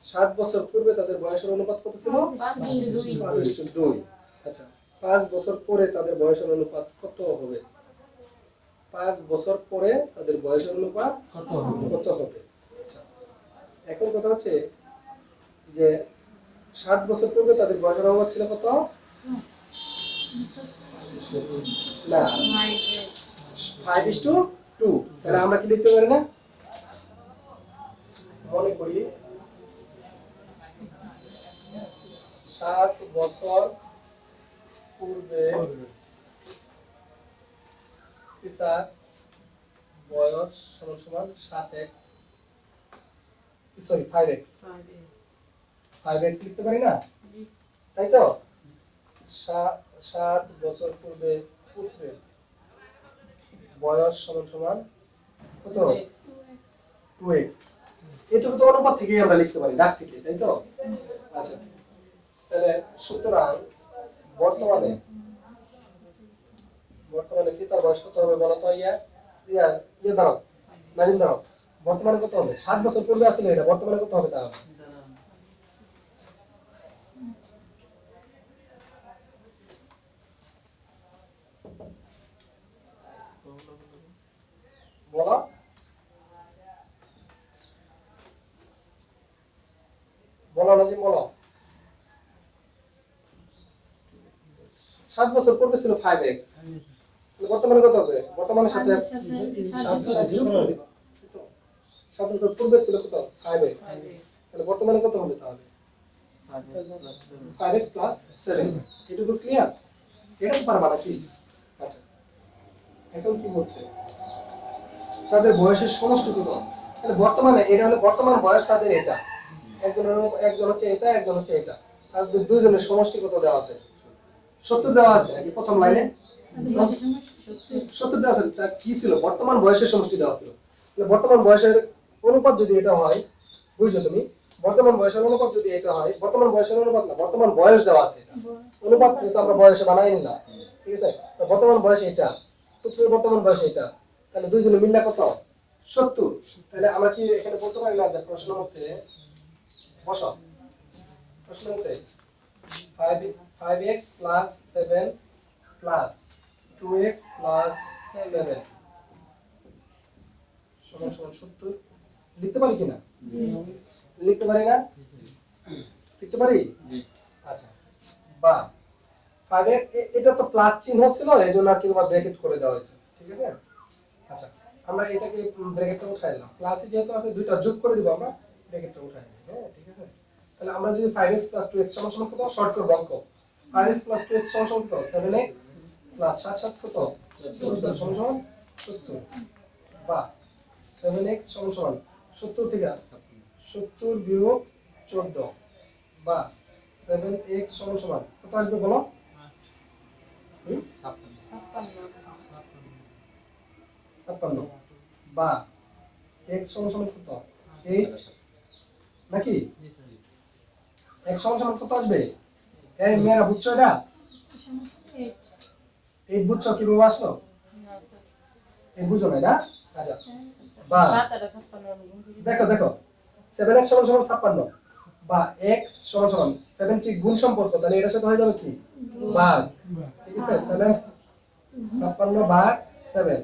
7 বছর পূর্বে তাদের বয়সের অনুপাত কত ছিল? 5:2। আচ্ছা, 5 বছর পরে তাদের বয়সের অনুপাত কত হবে? 5 বছর পরে তাদের বয়সের অনুপাত কত হবে? আচ্ছা, এখন কথা হচ্ছে যে 7 বছর পূর্বে তাদের বয়সের অনুপাত ছিল কত? না, 5:2। তাহলে আমরা কি লিখতে পারি না? মনে করি 7 বছর পূর্বে পিতার বয়স সমান সমান 7x, সরি 5x। 5x লিখতে পারি না? তাই তো? 7 বছর পূর্বে পুত্রের বয়স সমান সমান কত? 2x। এটুকু তো অনুপাত থেকেই আমরা লিখতে পারি, দাগ থেকে, তাই তো? আচ্ছা, তাহলে সুতরাং বর্তমানে পিতার বয়স কত হবে বলো তো? ইয়ে দাঁড়াও, নাজিম দাঁড়াও, বর্তমানে কত হবে? 7 বছর পূর্বে আসলে এটা, বর্তমানে কত হবে তাহলে? বলো, বলো নাজিম বলো। 7 বছর পূর্বে ছিল 5x, বর্তমানে কত হবে? বর্তমানের সাথে 7 যোগ করে দিবা। 7 বছর পূর্বে ছিল কত? 5x। তাহলে বর্তমানে কত হবে তাহলে? 5x plus 7। এটুকু ক্লিয়ার? এটা তো পারবা নাকি? আচ্ছা, এখন কি বলছে? তাদের বয়সের সমষ্টি কত? তাহলে বর্তমানে এটা হলো বর্তমান বয়স তাদের, এটা একজন হচ্ছে এটা, একজন হচ্ছে এটা, তাদের দুইজনের সমষ্টি কত দেওয়া আছে? 70 দেওয়া আছে নাকি প্রথম লাইনে? 70 দেওয়া আছে। তা কি ছিল? বর্তমান বয়সের সমষ্টি দেওয়া ছিল। তাহলে বর্তমান বয়সের অনুপাত যদি এটা হয়, বুঝছো তুমি? বর্তমান বয়সের অনুপাত যদি এটা হয়, বর্তমান বয়সের অনুপাত না, বর্তমান বয়স দেওয়া আছে এটা। অনুপাত তো আমরা বয়সে বানাই নিলাম, ঠিক আছে? তো বর্তমান বয়স এটা, পুত্রের বর্তমান বয়স এটা, তাহলে দুইজনে মিললে কত? 70। তাহলে আমরা কি এখানে বলতে পারি না যে প্রশ্ন মতে বসো, প্রশ্ন মতে 5x plus 7 plus 2x plus 7 সমান সমান 70 লিখতে পারি কিনা? লিখতে পারি না? লিখতে পারি? আচ্ছা, বা 5x, এটা তো প্লাস চিহ্ন ছিল, এজন্য আর কি তোমার ব্র্যাকেট করে দেওয়া হয়েছে, ঠিক আছে? আচ্ছা, আমরা এটাকে ব্র্যাকেটটা উঠাই দিলাম, প্লাসে যেহেতু আছে দুইটা যোগ করে দিব, আমরা ব্র্যাকেটটা উঠাই দিই। হ্যাঁ, ঠিক আছে? তাহলে আমরা যদি 5x 2x সমান সমান কত শর্ট করব অঙ্ক? 5x 2x সমান সমান কত? 7x প্লাস 7 7 কত? 14 সমান সমান 70। বা 7x সমান সমান 70 থেকে 70 বিয়োগ 14 বা 7x সমান সমান কত আসবে বলো? হুম? 56 বা x সমান সমান কত? 8 নাকি? x সমান সমান কত আসবে? এই মেয়েরা বুঝছো এটা? 8 বুঝছো কিভাবে আসলো? এই বুঝো না এটা? আচ্ছা বা দেখো দেখো 7x সমান সমান 56 বা x সমান সমান 7 কি গুণ সম্পর্ক, তাহলে এটার সাথে হয়ে যাবে কি ভাগ, ঠিক আছে? তাহলে 56 ভাগ 7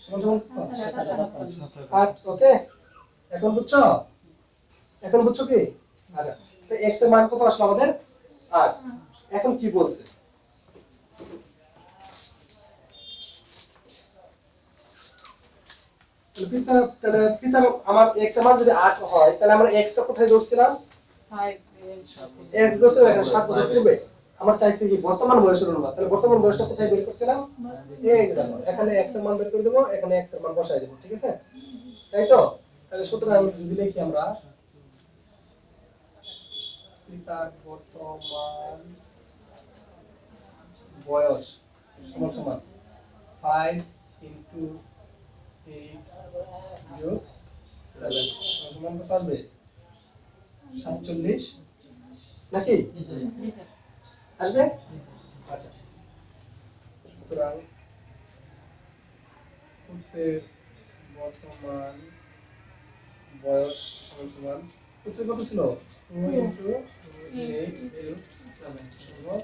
সমান সমান কত? 8। ওকে, এখন বুঝছো? এখন বুঝছো কি? আচ্ছা, তো x এর মান কত আসলো আমাদের? 8। এখন কি বলছে? তাহলে পিতার আমার x এর মান যদি 8 হয় তাহলে আমরা x টা কোথায় ধরছিলাম? x ধরছিলাম এখানে 7 বছর পূর্বে। আমার চাইছে কি বর্তমান বয়সের অনুপাত, তাহলে বর্তমান বয়সটা কোথায় বের করছিলাম? এই যে দেখো এখানে x এর মান বের করে দেব, এখানে x এর মান বসাই দেব, ঠিক আছে? তাই তো? তাহলে সুতরাং যদি লিখি আমরা পিতার বর্তমান বয়স সমান সমান 5 ইনটু 8 যোগ 7 সমান কত আসবে? 47 নাকি? আসবে? আচ্ছা, সুতরাং পুত্রের বর্তমান বয়স সমান সমান পুত্রের কত ছিল? 2 ইনটু 8 যোগ 7 সমান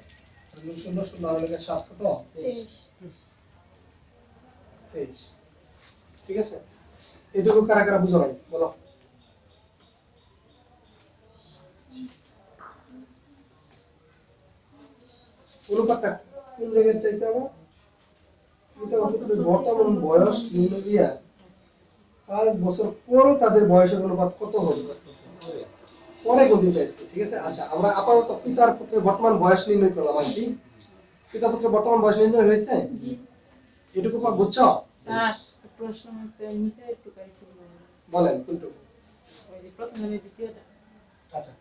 0 0 আর লেখা 7 কত? 23। ঠিক আছে? এটুকু কারা কারা বুঝো নাই বলো? অনুপাতটা কোন জায়গায় চাইছে আমার? এটা পুত্রের বর্তমান বয়স নির্ণয় দিয়া 5 বছর পরে তাদের বয়সের অনুপাত কত হবে পরে বলতে চাইছি, ঠিক আছে? আচ্ছা, আমরা আপাতত পিতার পুত্রের বর্তমান বয়স নির্ণয় করলাম আর কি। পিতা পুত্রের বর্তমান বয়স নির্ণয় হয়েছে? এটুকু বুঝছো? প্রশ্ন নিচে একটু বলেন কোনটুকু? ওই যে প্রথমে দ্বিতীয়টা। আচ্ছা,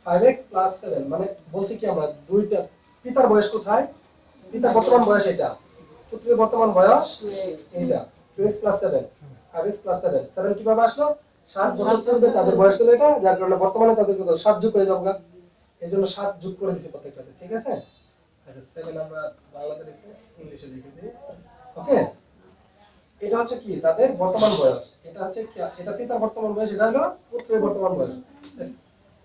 5x প্লাস 7 মানে বলছি কি আমরা দুইটা পিতার বয়স কোথায়? পিতার বর্তমান বয়স এটা, পুত্রের বর্তমান বয়স এটা। 2x প্লাস 7 5x প্লাস 7 7 কিভাবে আসলো? 7 বছর পূর্বে তাদের বয়স ছিল এটা, যার কারণে বর্তমানে তাদের কত 7 যোগ হয়ে যাবে, এইজন্য 7 যোগ করে দিছি প্রত্যেকটাতে, ঠিক আছে? আচ্ছা, 7 আমরা বাংলাতে লিখছি, ইংলিশে লিখে দিই। ওকে, এটা হচ্ছে কি তাদের বর্তমান বয়স, এটা হচ্ছে এটা পিতার বর্তমান বয়স, এটা হলো পুত্রের বর্তমান বয়স।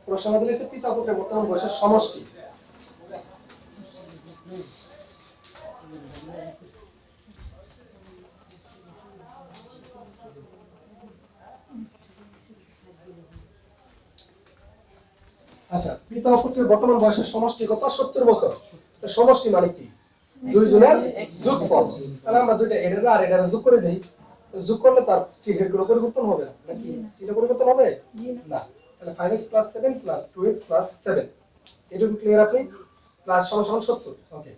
প্রশ্ন আমাদের লিখছে পিতা পুত্রের বর্তমান বয়সের সমষ্টি। আচ্ছা, পিতা ও পুত্রের বর্তমান বয়সের সমষ্টি কত? 70 বছর। তো সমষ্টি মানে কি? দুইজনের যোগফল। তাহলে আমরা দুইটা এটার আর এটার যোগ করে দেই। যোগ করলে তার চিহ্নের কোনো পরিবর্তন হবে না নাকি? চিহ্ন পরিবর্তন হবে না। তাহলে 5x + 7 + 2x + 7 এটুকু ক্লিয়ার আপনি? প্লাস সমান সমান 70। ওকে,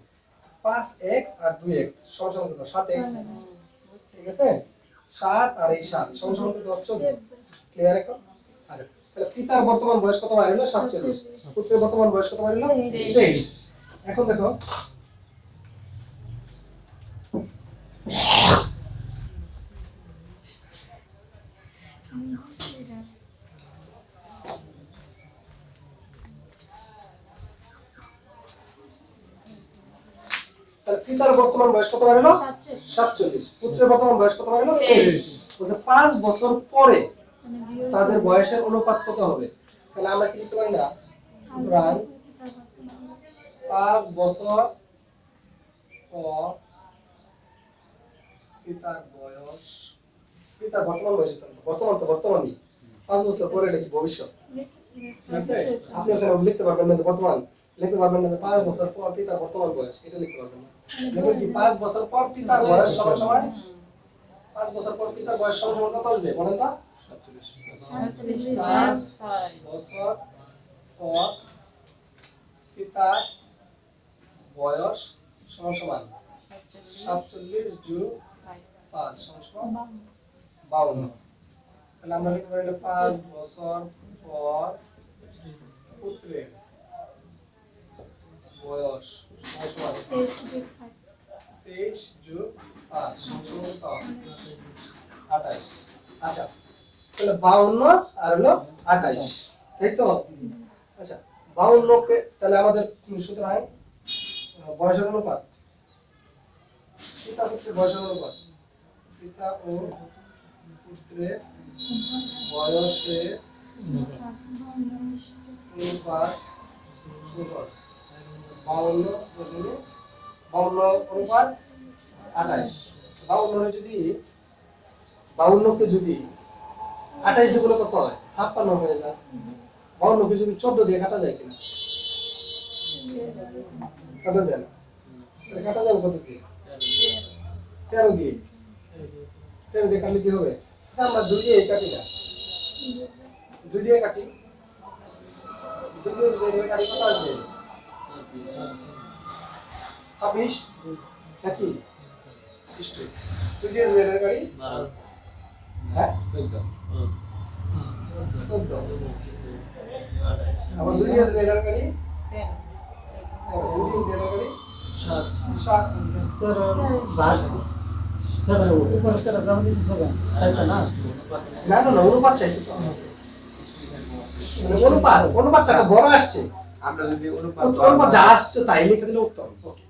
5x আর 2x সমান সমান কত? 7x, ঠিক আছে? 7 আর এই 7 সমান সমান কত? 14। ক্লিয়ার এখন? আচ্ছা, তাহলে পিতার বর্তমান বয়স কত বাড়িল? 47। পুত্রের বর্তমান বয়স কত বাড়িল? 23। এখন দেখো তাহলে পিতার বর্তমান বয়স কত বাড়িল? 47। পুত্রের বর্তমান বয়স কত বাড়িল? 23। বলতে 5 বছর পরে তাদের বয়সের অনুপাত কত হবে? তাহলে আমরা কি লিখতে পারি না? সুতরাং 5 বছর পর পিতার বয়স, পিতার বর্তমান বয়স কত? বর্তমান তো বর্তমানই, 5 বছর পরে এটা কি ভবিষ্যৎ, ঠিক আছে? আপনি ওখানে লিখতে পারবেন না যে বর্তমান, লিখতে পারবেন না যে 5 বছর পর পিতার বর্তমান বয়স, এটা লিখতে পারবেন না। লিখবেন কি 5 বছর পর পিতার বয়স সমান সমান 5 বছর পর পিতার বয়স সমান সমান কত আসবে বলেন তো? 5 বছর পর পিতার বয়স সমান সমান 47 যোগ 5 সমান সমান 52। তাহলে আমরা লিখতে পারি 5 বছর পর পুত্রের বয়স সমান 23 যোগ 5 সমান কত? 28। আচ্ছা তাহলে 52 আর হলো 28, তাই তো? আচ্ছা 52 কে তাহলে আমাদের সুতরাং বয়সের অনুপাত, পিতা পুত্রের বয়সের অনুপাত, পিতা ও পুত্রের বয়সের অনুপাত 52 অনুপাত 28। 52 যদি 52 কে যদি 28 দিয়ে গুণ কত হয়? 56 হয়ে যায়। 52 কে যদি 14 দিয়ে কাটা যায় কিনা? কাটা যায় না। তাহলে কাটা যাবে কত দিয়ে? 13 দিয়ে। 13 দিয়ে কাটলে কি হবে? আচ্ছা আমরা 2 দিয়ে কাটি না, 2 দিয়ে কাটি, 2 দিয়ে যদি কাটি কত আসবে? 26 নাকি? 2 দিয়ে যদি কাটি হ্যাঁ 14। আবার 2 দিয়ে যদি কাটি 2 দিয়ে যদি কাটি 7। না না না অনুপাত চাইছি তো, মানে অনুপাতটা তো বড় আসছে, আমরা যদি অনুপাত যা আসছে তাই লিখে দিলে উত্তর। ওকে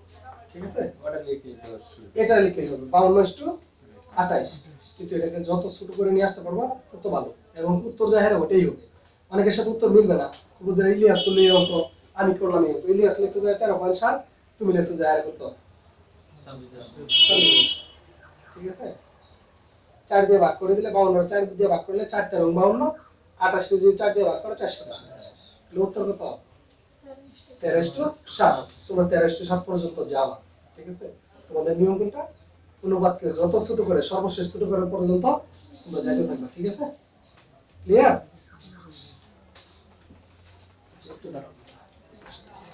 ঠিক আছে, অর্ডার লিখতে হবে। এটা লিখলেই হবে 52:28, কিন্তু এটাকে যত ছোট করে নিয়ে আসতে পারবা তত ভালো, এবং উত্তর যা হ্যাঁ ওটাই হবে। অনেকের সাথে উত্তর মিলবে না, বুঝে ইলিয়াস করলে এই অঙ্ক, আমি করলাম এই অঙ্ক, ইলিয়াস লিখছে যে 13.7, তুমি লিখছো যে কত? 26। ঠিক আছে, 4 দিয়ে ভাগ করে দিলে 52, 4 দিয়ে ভাগ করলে 4 13 52, 28 যদি 4 দিয়ে ভাগ করো 427, তাহলে উত্তর কত? 13:7। তোমরা 13:7 পর্যন্ত যাওয়া। ঠিক আছে, তোমাদের নিয়ম কোনটা? অনুপাতকে যত ছোট করে সর্বশেষ ছোট করার পর্যন্ত তোমরা যাইতে থাকবে। ঠিক আছে, ক্লিয়ার? একটু দাঁড়াও, আসতেছি।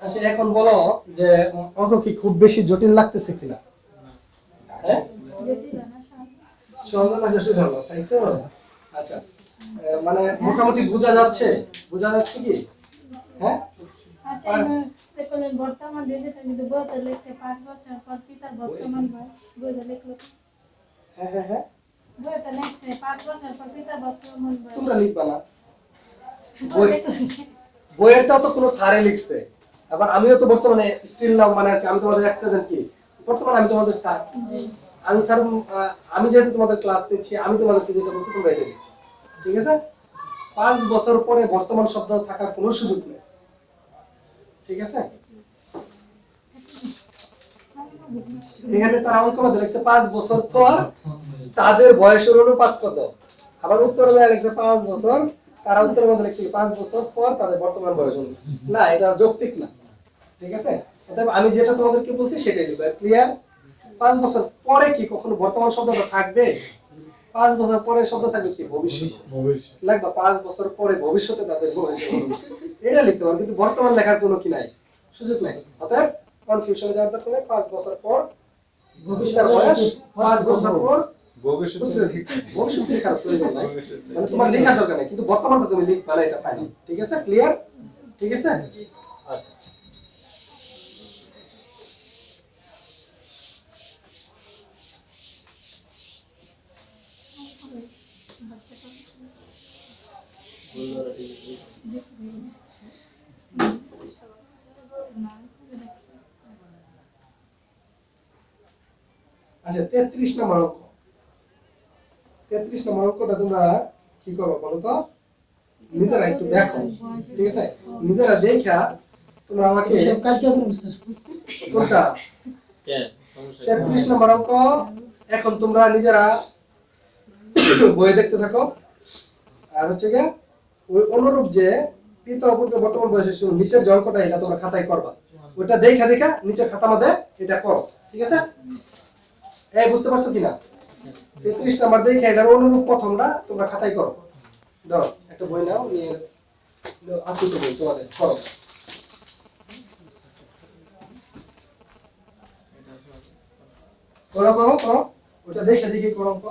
আচ্ছা এখন বলো যে অঙ্ক কি খুব বেশি জটিল লাগতেছে কিনা? হ্যাঁ সহজ না জটিল হলো, তাই তো? আচ্ছা মানে মোটামুটি বোঝা যাচ্ছে, বোঝা যাচ্ছে কি? হ্যাঁ আচ্ছা দেখলে বর্তমান দিনে কিন্তু বলতে লেখছে 5 বছর পর পিতার বর্তমান বয়স বলতে লিখলো। হ্যাঁ হ্যাঁ হ্যাঁ বলতে লেখছে 5 বছর পর পিতার বর্তমান বয়স। তোমরা লিখবা না, বইয়েরটাও তো কোনো স্যারে লিখছে, আবার আমিও তো বর্তমানে স্টিল নাম, মানে আমি তোমাদের একটা জানি কি বর্তমানে আমি তোমাদের স্যার, আমি স্যার, আমি যেহেতু তোমাদের ক্লাস নিচ্ছি, আমি তোমাদেরকে যেটা বলছি তোমরা এটা লিখো। ঠিক আছে, 5 বছর পরে বর্তমান শব্দ থাকার কোনো সুযোগ নেই। ঠিক আছে, এখানে তারা অঙ্ক মধ্যে লিখছে 5 বছর পর তাদের বয়সের অনুপাত কত, আবার উত্তরে দেয়া লিখছে 5 বছর, তারা উত্তরের মধ্যে লিখছে 5 বছর পর তাদের বর্তমান বয়স অনুপাত। না, এটা যৌক্তিক না। ঠিক আছে, অতএব আমি যেটা তোমাদেরকে বলছি সেটাই লিখবে। ক্লিয়ার? 5 বছর পরে কি কখনো বর্তমান শব্দটা থাকবে? 5 বছর পরে শব্দ থাকবে কি? ভবিষ্যৎ লাগবে। 5 বছর পরে ভবিষ্যতে তাদের বয়স অনুপাত, এটা লিখতে পারো, কিন্তু বর্তমান লেখার কোনো কি নাই, সুযোগ নাই। অতএব কনফিউশনে যাওয়ার দরকার নেই। 5 বছর পর ভবিষ্যতের বয়স, 5 বছর পর ভবিষ্যৎ লেখার প্রয়োজন নাই, মানে তোমার লেখার দরকার নেই, কিন্তু বর্তমানটা তুমি লিখবা না, এটা ফাইনাল। ঠিক আছে, ক্লিয়ার? ঠিক আছে, আচ্ছা আচ্ছা 33 নম্বর অঙ্ক, 33 নম্বর অঙ্কটা তোমরা কি করবে বলো তো? নিজেরা একটু দেখো। ঠিক আছে, নিজেরা দেখা তোমরা আমাকে কোনটা 33 নম্বর অঙ্ক এখন তোমরা নিজেরা বই দেখতে থাকো, আর হচ্ছে গিয়ে ওই অনুরূপ যে পিতা ও পুত্রের বর্তমান বয়সের নিচের যে অঙ্কটা এটা তোমরা খাতায় করবা, ওইটা দেখা দেখা নিচের খাতার মধ্যে এটা করো। ঠিক আছে, এই বুঝতে পারছো কিনা? 33 নাম্বার দেখে এটার অনুরূপ প্রথমটা তোমরা খাতায় করো। ধরো একটা বই নাও, নিয়ে আসো তো বই তোমাদের করো। করো করো করো, ওটা দেখে দেখে করো অঙ্ক।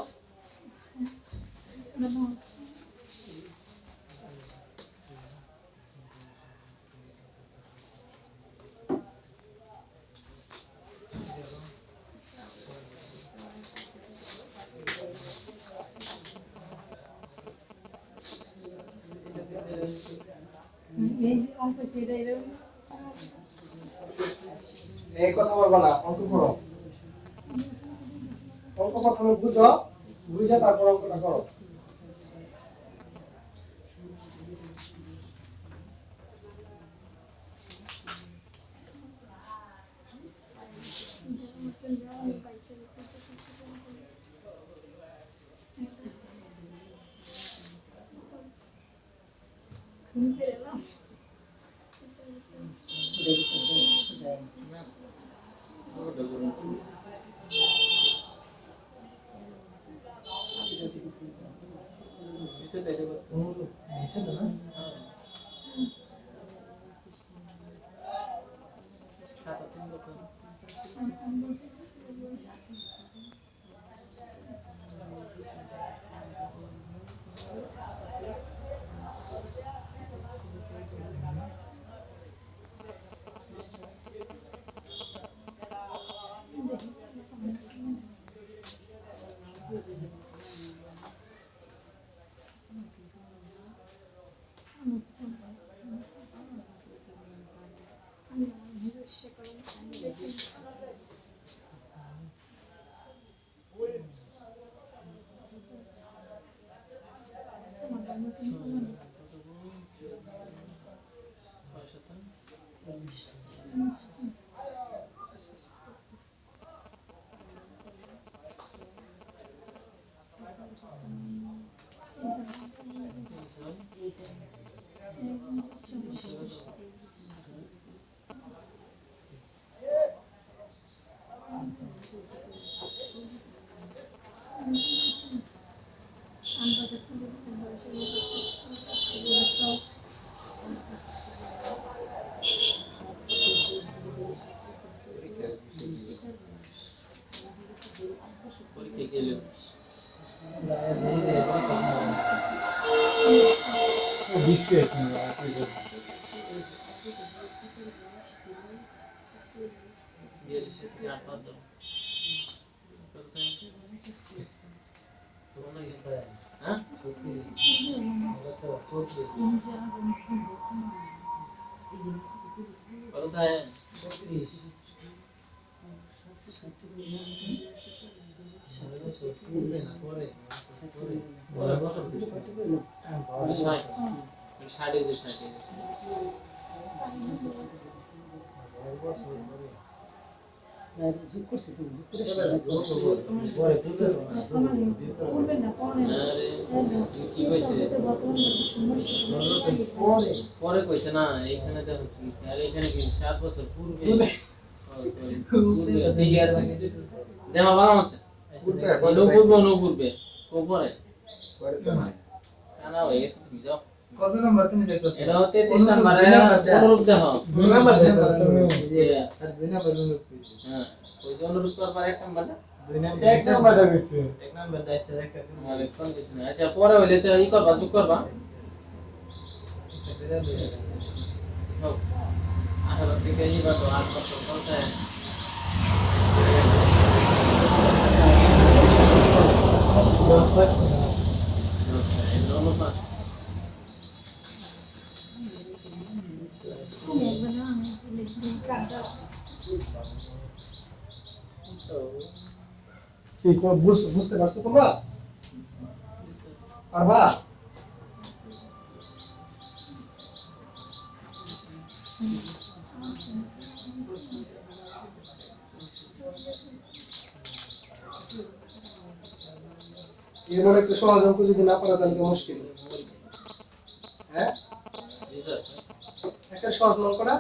এই যে অঙ্ক ছেড়ে এরকম এই কথা বলবো না, অঙ্ক করো। অঙ্ক প্রথমে বুঝো, বুঝে তারপর অঙ্কটা করো। ঘুমতে এলাম পরীক্ষা গেলে হ্যাঁ কোথায় ষাট এই যে ষাট এই যে যোগ করছি তুমি যোগ করে করবে না পরে আরে কি কইছে পরে পরে কইছে না এইখানে দেখো কি হইছে আর এইখানে কি 7 বছর পূর্বে ও সরি পূর্বে ঠিক আছে দেমা বানাতে পূর্বে ও পরে কানা হয়ে গেছে তুমি যাও কত নাম্বার তুমি দেখতেছো? এটা 33 নাম্বারে অনুরূপ দেখো দুই নাম্বার দেখো তুমি। যে আর দুই নাম্বার অনুরূপ কইছো। হ্যাঁ কইছে অনুরূপ করবার এক নাম্বারটা দুই নাম্বার এক নাম্বারটা কইছে এক নাম্বার দাইছে একটা তুমি। মানে কন্ডিশন আচ্ছা পরে হইলে তো ই করবা যোগ করবা একটা করে দুই নাম্বার। হোক 18 থেকে ই বাতো 8 বছর করতে অনুপাত দেখবে না আমি কাটটা কি বুঝতে পারছো তোমরা? পারবা? এমন একটা সহজ অঙ্ক যদি না পারো তাহলে তো মুশকিল। হ্যাঁ, জি স্যার একটা সহজ অঙ্কটা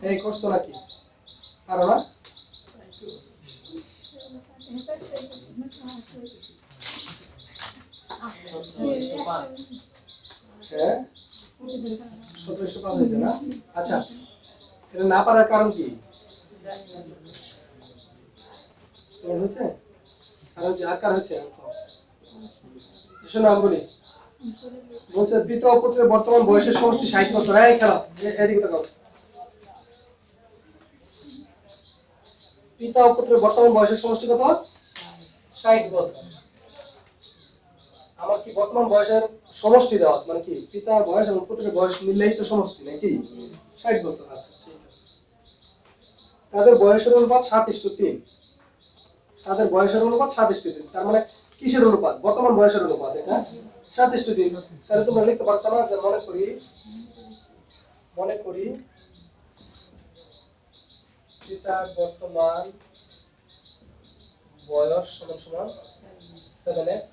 এই করছো নাকি? পারো না? হ্যাঁ 1705 হয়েছে না? আচ্ছা, এটা না পারার কারণ কি? তোমার হয়েছে? আর হয়েছে, আর কার হয়েছে? শোনো আমি বলি, বলছে পিতা ও পুত্রের বর্তমান বয়সের সমষ্টি 60 বছর। এই খেলা, এদিকে তাকাও। পিতা ও পুত্রের বর্তমান বয়সের সমষ্টি কত? 60 বছর। আমার কি বর্তমান বয়সের সমষ্টি দেওয়া আছে, মানে কি পিতার বয়স এবং পুত্রের বয়স মিললেই তো সমষ্টি নাকি? 60 বছর। আচ্ছা ঠিক আছে। তাদের বয়সের অনুপাত 7:3। তাদের বয়সের অনুপাত 7:3। তার মানে কিসের অনুপাত? বর্তমান বয়সের অনুপাত। এটা 7:3। তাহলে তোমরা লিখতে পারতো না যে মনে করি পিতার বর্তমান বয়স সমান 7x,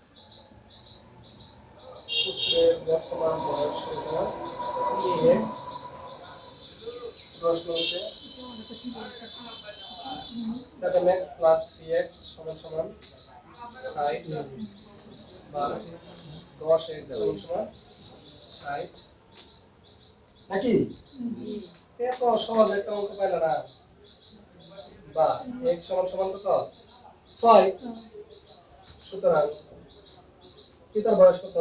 পুত্রের বর্তমান বয়স সমান 3x। প্রশ্ন হচ্ছে 7x plus 3x সমান 60 বা 10x সমান 60 নাকি? এত সহজ একটা অঙ্ক পাইলে না? বা x সমান কত? 6। সুতরাং পিতার বয়স কত?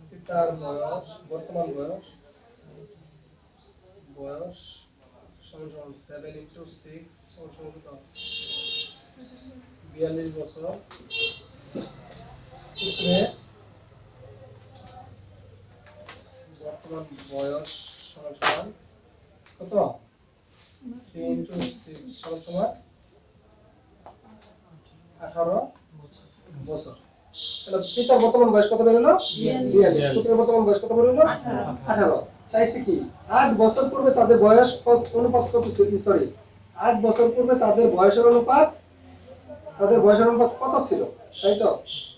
পিতার বয়স, বর্তমান বয়স সমান 7 into 6 সমান কত? 42 বছর। পুত্রের বর্তমান বয়স সমান কত? 3 into 6 সমান 18 বছর। তাহলে পিতার বর্তমান বয়স কত বের হলো? 42। পুত্রের বর্তমান বয়স কত বের হলো? 18। চাইছে কি 8 বছর পূর্বে তাদের বয়স অনুপাত কত ছিল? সরি, 8 বছর পূর্বে তাদের বয়সের অনুপাত কত ছিল, তাই তো?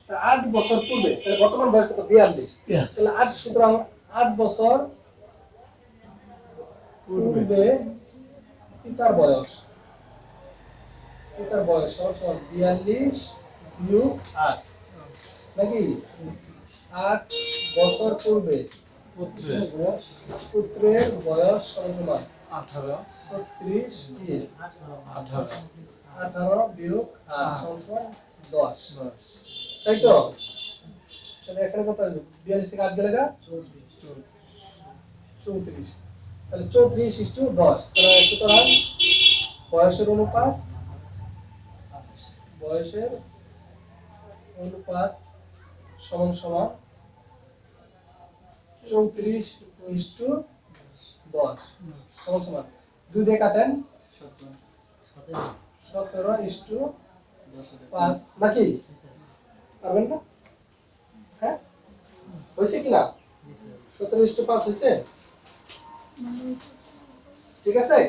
তা 8 বছর পূর্বে, তাহলে বর্তমান বয়স কত? 42। তাহলে 8, সুতরাং 8 বছর পূর্বে পিতার বয়স সমান 42 বিয়োগ 8 নাকি? 8 বছর পূর্বে পুত্রের বয়স সমান 36 কি 18 বিয়োগ 8 সমান 10, তাই তো? তাহলে এখানে কত আসবে? 42 থেকে 8 গেলে 34। তাহলে 34:10। তাহলে সুতরাং বয়সের অনুপাত সমান 34:10 সমান 2 দিয়ে কাটেন 17:5 নাকি? পারবেন না? হ্যাঁ হয়েছে কিনা? 17:5 হয়েছে? ঠিক আছে।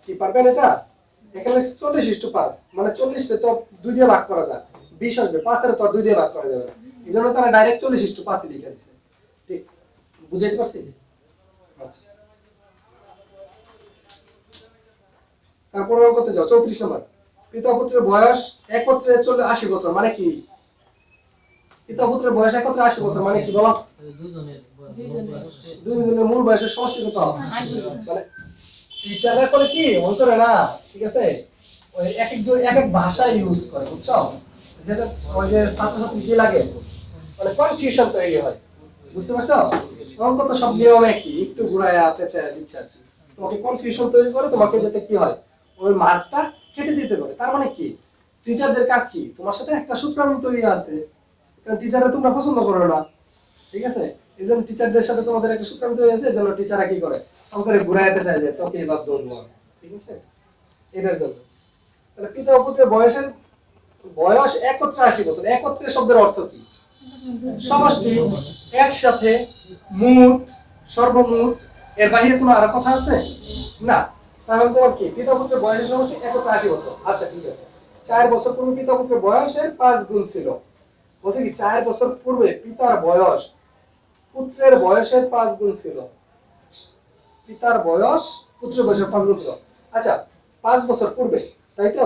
কি পারবেন এটা? এখানে 40:5 মানে 40 রে তো 2 দিয়ে ভাগ করা যায়, 20 আসবে। 5 এর তো 2 দিয়ে ভাগ করা যাবে না, এজন্য তারা ডাইরেক্ট 40:5 লিখে দিয়েছে। ঠিক বুঝাইতে পারছি? আচ্ছা, তারপরে কত যাও? 34 নম্বর। পিতা পুত্রের বয়স একত্রে 80 বছর মানে কি? পিতা পুত্রের বয়স একত্রে 80 বছর মানে কি বলো? দুইজনের মূল বয়সের সমষ্টি কত? মানে টিচাররা করে কি অন্তরে না, ঠিক আছে, ওই এক এক ভাষা ইউজ করে, বুঝছো? যেটা ওই যে ছাত্রছাত্রী কি লাগে, মানে কনফিউশন তৈরি হয়, বুঝতে পারছো? অঙ্ক তো সব নিয়ম একই, একটু ঘুরায়া পেঁচায়া দিচ্ছে আর কি, তোমাকে কনফিউশন তৈরি করে, তোমাকে যাতে কি হয় ওই মার্কটা কেটে দিতে পারে। তার মানে কি টিচারদের কাজ কি? তোমার সাথে একটা সূত্রামি তৈরি আছে, কারণ টিচাররা তোমরা পছন্দ করো না, ঠিক আছে? এই জন্য টিচারদের সাথে তোমাদের একটা সূত্রামি তৈরি আছে, এই জন্য টিচাররা কি করে অঙ্করে ঘুরাইতে চায় যে তোকে এবার ধরবো আমি, ঠিক আছে? এটার জন্য। তাহলে পিতা ও পুত্রের বয়স একত্রে 80 বছর। একত্রে শব্দের অর্থ কি? সমষ্টি, একসাথে, মোট, সর্বমোট, এর বাইরে কোনো আর কথা আছে না। তাহলে তোমার কি পিতা পুত্রের বয়সের সমষ্টি একত্রে 80 বছর। আচ্ছা ঠিক আছে, 4 বছর পূর্বে পিতা পুত্রের বয়সের 5 গুণ ছিল। বলছে কি 4 বছর পূর্বে পিতার বয়স পুত্রের বয়সের 5 গুণ ছিল। পিতার বয়স পুত্রের বয়সের 5 গুণ ছিল। আচ্ছা 5 বছর পূর্বে, তাই তো?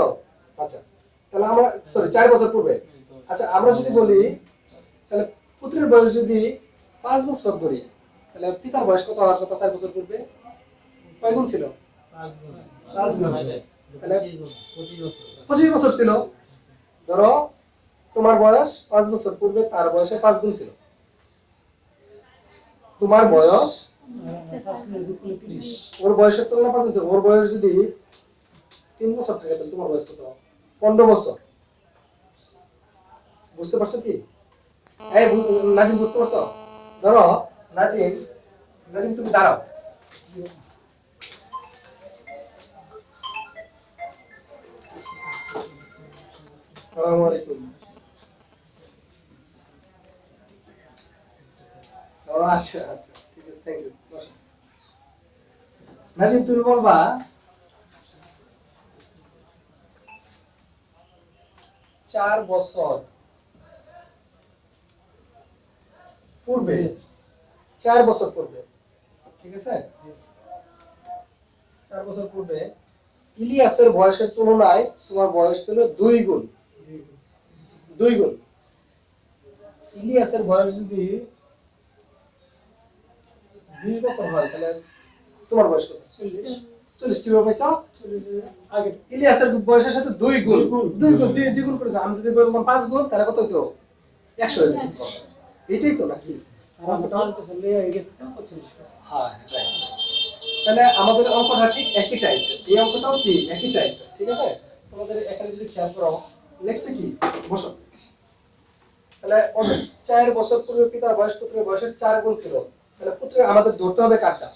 আচ্ছা তাহলে আমরা সরি 4 বছর পূর্বে। আচ্ছা আমরা যদি বলি তাহলে পুত্রের বয়স যদি 5 বছর ধরি তাহলে পিতার বয়স কত হওয়ার কথা 4 বছর পূর্বে? কয় গুণ ছিল? 5 গুণ। তাহলে 25 বছর ছিল। ধরো তোমার বয়স 5 বছর পূর্বে তার বয়সে 5 গুণ ছিল। তোমার বয়স ওর বয়সের তুলনায় 5 বছর। ওর বয়স যদি 3 বছর থাকে তাহলে তোমার বয়স কত? 15 বছর। বুঝতে পারছো কি? এই নাজিম বুঝতে পারছো? ধরো নাজিম, নাজিম তুমি দাঁড়াও। আসসালামু আলাইকুম। ও আচ্ছা আচ্ছা ঠিক আছে, থ্যাংক ইউ। নাজিম তুমি বলবা 4 বছর পূর্বে, 4 বছর পূর্বে, ঠিক আছে? 4 বছর পূর্বে ইলিয়াসের বয়সের তুলনায় তোমার বয়স ছিল 2 গুণ। 2 গুণ। ইলিয়াসের বয়স যদি 20 বছর হয় তাহলে তোমার বয়স কত? 40। কিভাবে পাইছো? আগে ইলিয়াসের বয়সের সাথে 2 গুণ। 2 গুণ দ্বিগুণ করে দাও। আমি যদি বললাম 5 গুণ তাহলে কত হতো? 100 হয়ে যেত। এটাই তো নাকি? হ্যাঁ রাইট। তাহলে আমাদের অঙ্কটা ঠিক একই টাইপ। এই অঙ্কটাও কি একই টাইপ, ঠিক আছে? তোমাদের এখানে যদি খেয়াল করো লেখছে কি? বসো। তাহলে 4 বছর পূর্বে পিতার বয়স পুত্রের বয়সের 4 গুণ ছিল। তাহলে পুত্রের আমাদের ধরতে হবে কারটা?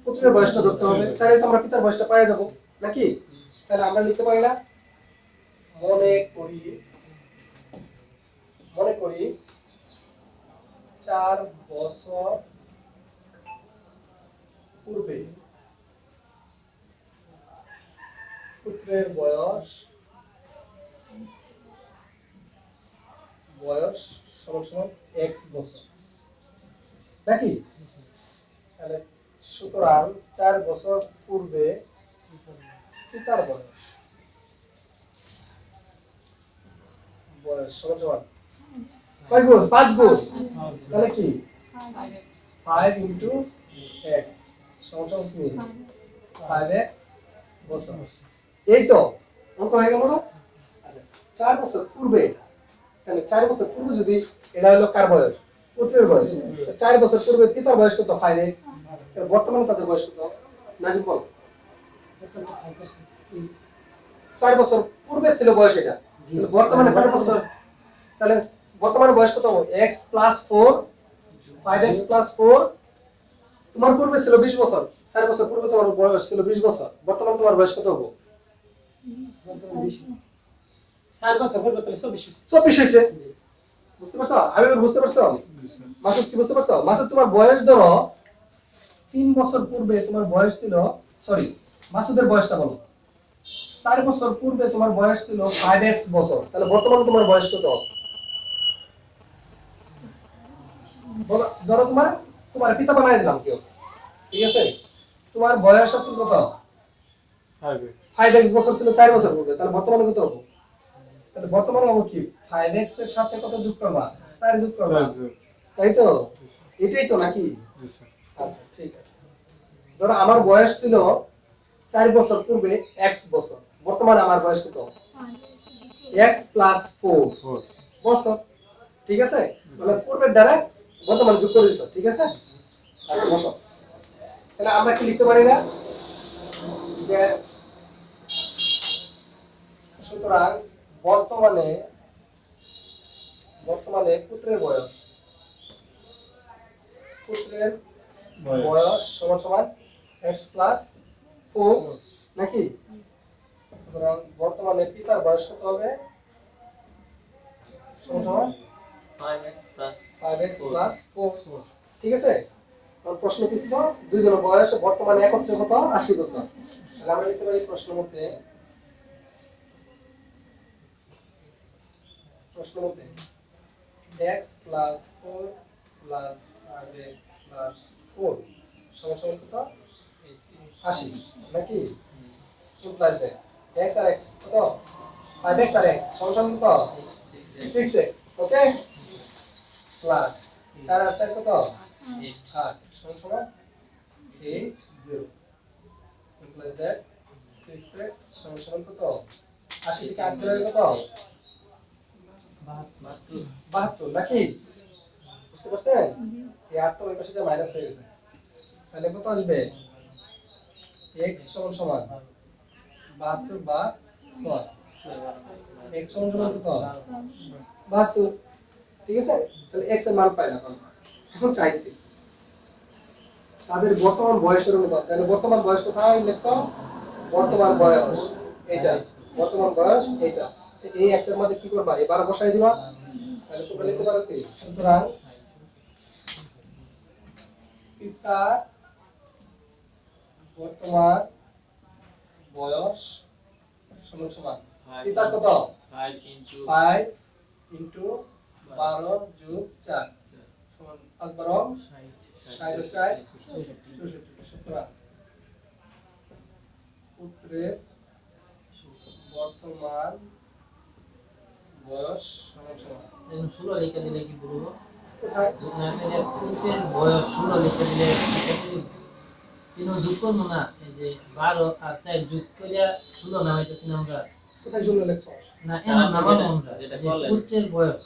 পুত্রের বয়সটা ধরতে হবে। তাহলে তো আমরা পিতার বয়সটা পেয়ে যাব নাকি? তাহলে আমরা লিখতে পারি না মনে করি 4 বছর পূর্বে পুত্রের বয়স সমান সমান x বছর নাকি? তাহলে সুতরাং 4 বছর পূর্বে পিতার বয়স সমান সমান কয় গুণ? 5 গুণ। তাহলে কি 5 ইনটু x সমান সমান কি? 5x বছর। এই তো অঙ্ক হয়ে গেল না? আচ্ছা 4 বছর পূর্বে এটা। তাহলে 4 বছর পূর্বে যদি এটা হলো কার বয়স? পুত্রের বয়স। 4 বছর পূর্বে পিতার বয়স কত? 5x। তাহলে বর্তমানে তাদের বয়স কত? নাজিম বল। 4 বছর পূর্বে ছিল বয়স এটা। তাহলে বর্তমানে 4 বছর, তাহলে বর্তমানে বয়স কত? x plus 4 5x plus 4। তোমার পূর্বে ছিল 20 বছর। 4 বছর পূর্বে তোমার বয়স ছিল 20 বছর। বর্তমানে তোমার বয়স কত হবে? 4 বছর পূর্বে তাহলে 24 24 হয়েছে। বুঝতে পারছো? আমি বুঝতে পারছো? মাসুদ কি বুঝতে পারছো? মাসুদ তোমার বয়স ধরো 3 বছর পূর্বে তোমার বয়স ছিল, সরি মাসুদের বয়সটা বলো। 4 বছর পূর্বে তোমার বয়স ছিল 5x বছর। তাহলে বর্তমানে তোমার বয়স কত? বলো, ধরো তোমার পিতা বানাই দিলাম কেউ, ঠিক আছে? তোমার বয়স আছে কত? 5x বছর ছিল 4 বছর পূর্বে। তাহলে বর্তমানে কত হবে? তাহলে বর্তমানে হবে কি 5x এর সাথে কত যোগ করবা? 4 যোগ করবা, তাই তো? এটাই তো নাকি? আচ্ছা ঠিক আছে। ধরো আমার বয়স ছিল 4 বছর পূর্বে x বছর। বর্তমানে আমার বয়স কত? x প্লাস 4 বছর, ঠিক আছে? মানে পূর্বের দ্বারা বর্তমানে যোগ করে দিছো, ঠিক আছে? আচ্ছা বসো। তাহলে আমরা কি লিখতে পারি না যে সুতরাং বর্তমানে পুত্রের বয়স সমান সমান x প্লাস 4 নাকি? সুতরাং বর্তমানে পিতার বয়স কত হবে? সমান সমান 5x প্লাস 4, ঠিক আছে? আমার প্রশ্ন কি ছিল? দুইজনের বয়স বর্তমানে একত্রে কত? 80 বছর। তাহলে আমরা লিখতে পারি প্রশ্ন মতে x plus 4 plus 5x plus 4 সমান সমান কত 80 নাকি ইমপ্লাইজ দ্যাট x আর x কত 5x আর x সমান সমান কত 6x ওকে প্লাস 4 আর 4 কত 8 সমান সমান 80 implies that 6x সমান সমান কত 80 থেকে 8 গেলে কত 72 নাকি বুঝতে পারছেন এই 8 টা ওই পাশে যা মাইনাস হয়ে গেছে তাহলে কত আসবে x সমান সমান 72 বা 6 x সমান সমান কত 72 ঠিক আছে তাহলে x এর মান পাইলাম এখন চাইছি তাদের বর্তমান বয়সের অনুপাত তাহলে বর্তমান বয়স কোথায় লিখছো বর্তমান বয়স এটা বর্তমান বয়স এটা এই x এর মধ্যে কি করবা এবার বসাই দিবা তাহলে তোমরা লিখতে পারো কি সুতরাং পিতার বর্তমান বয়স সমান সমান পিতার কত 5 into 5 ইনটু 12 যোগ 4 সমান 5 12 60 4 64 সুতরাং পুত্রের বর্তমান বয়স সমান সমান এখন 16 লিখে দিলে কি বলবো কোথায় না এর পুরুষের বয়স 16 লিখে দিলে তিন যোগ করবো না এই যে 12 আর 4 যোগ করে 16 নামাইতেছি না আমরা কোথায় জন্য লেখছো না এর নামাবো আমরা যেটা যে বললেন। পুত্রের বয়স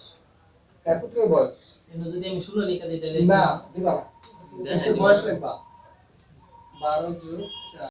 তার পুত্রের বয়স কিন্তু যদি আমি 16 লিখে দিই তাহলে না দিবা না পুত্রের বয়স লিখবা 12 যোগ 4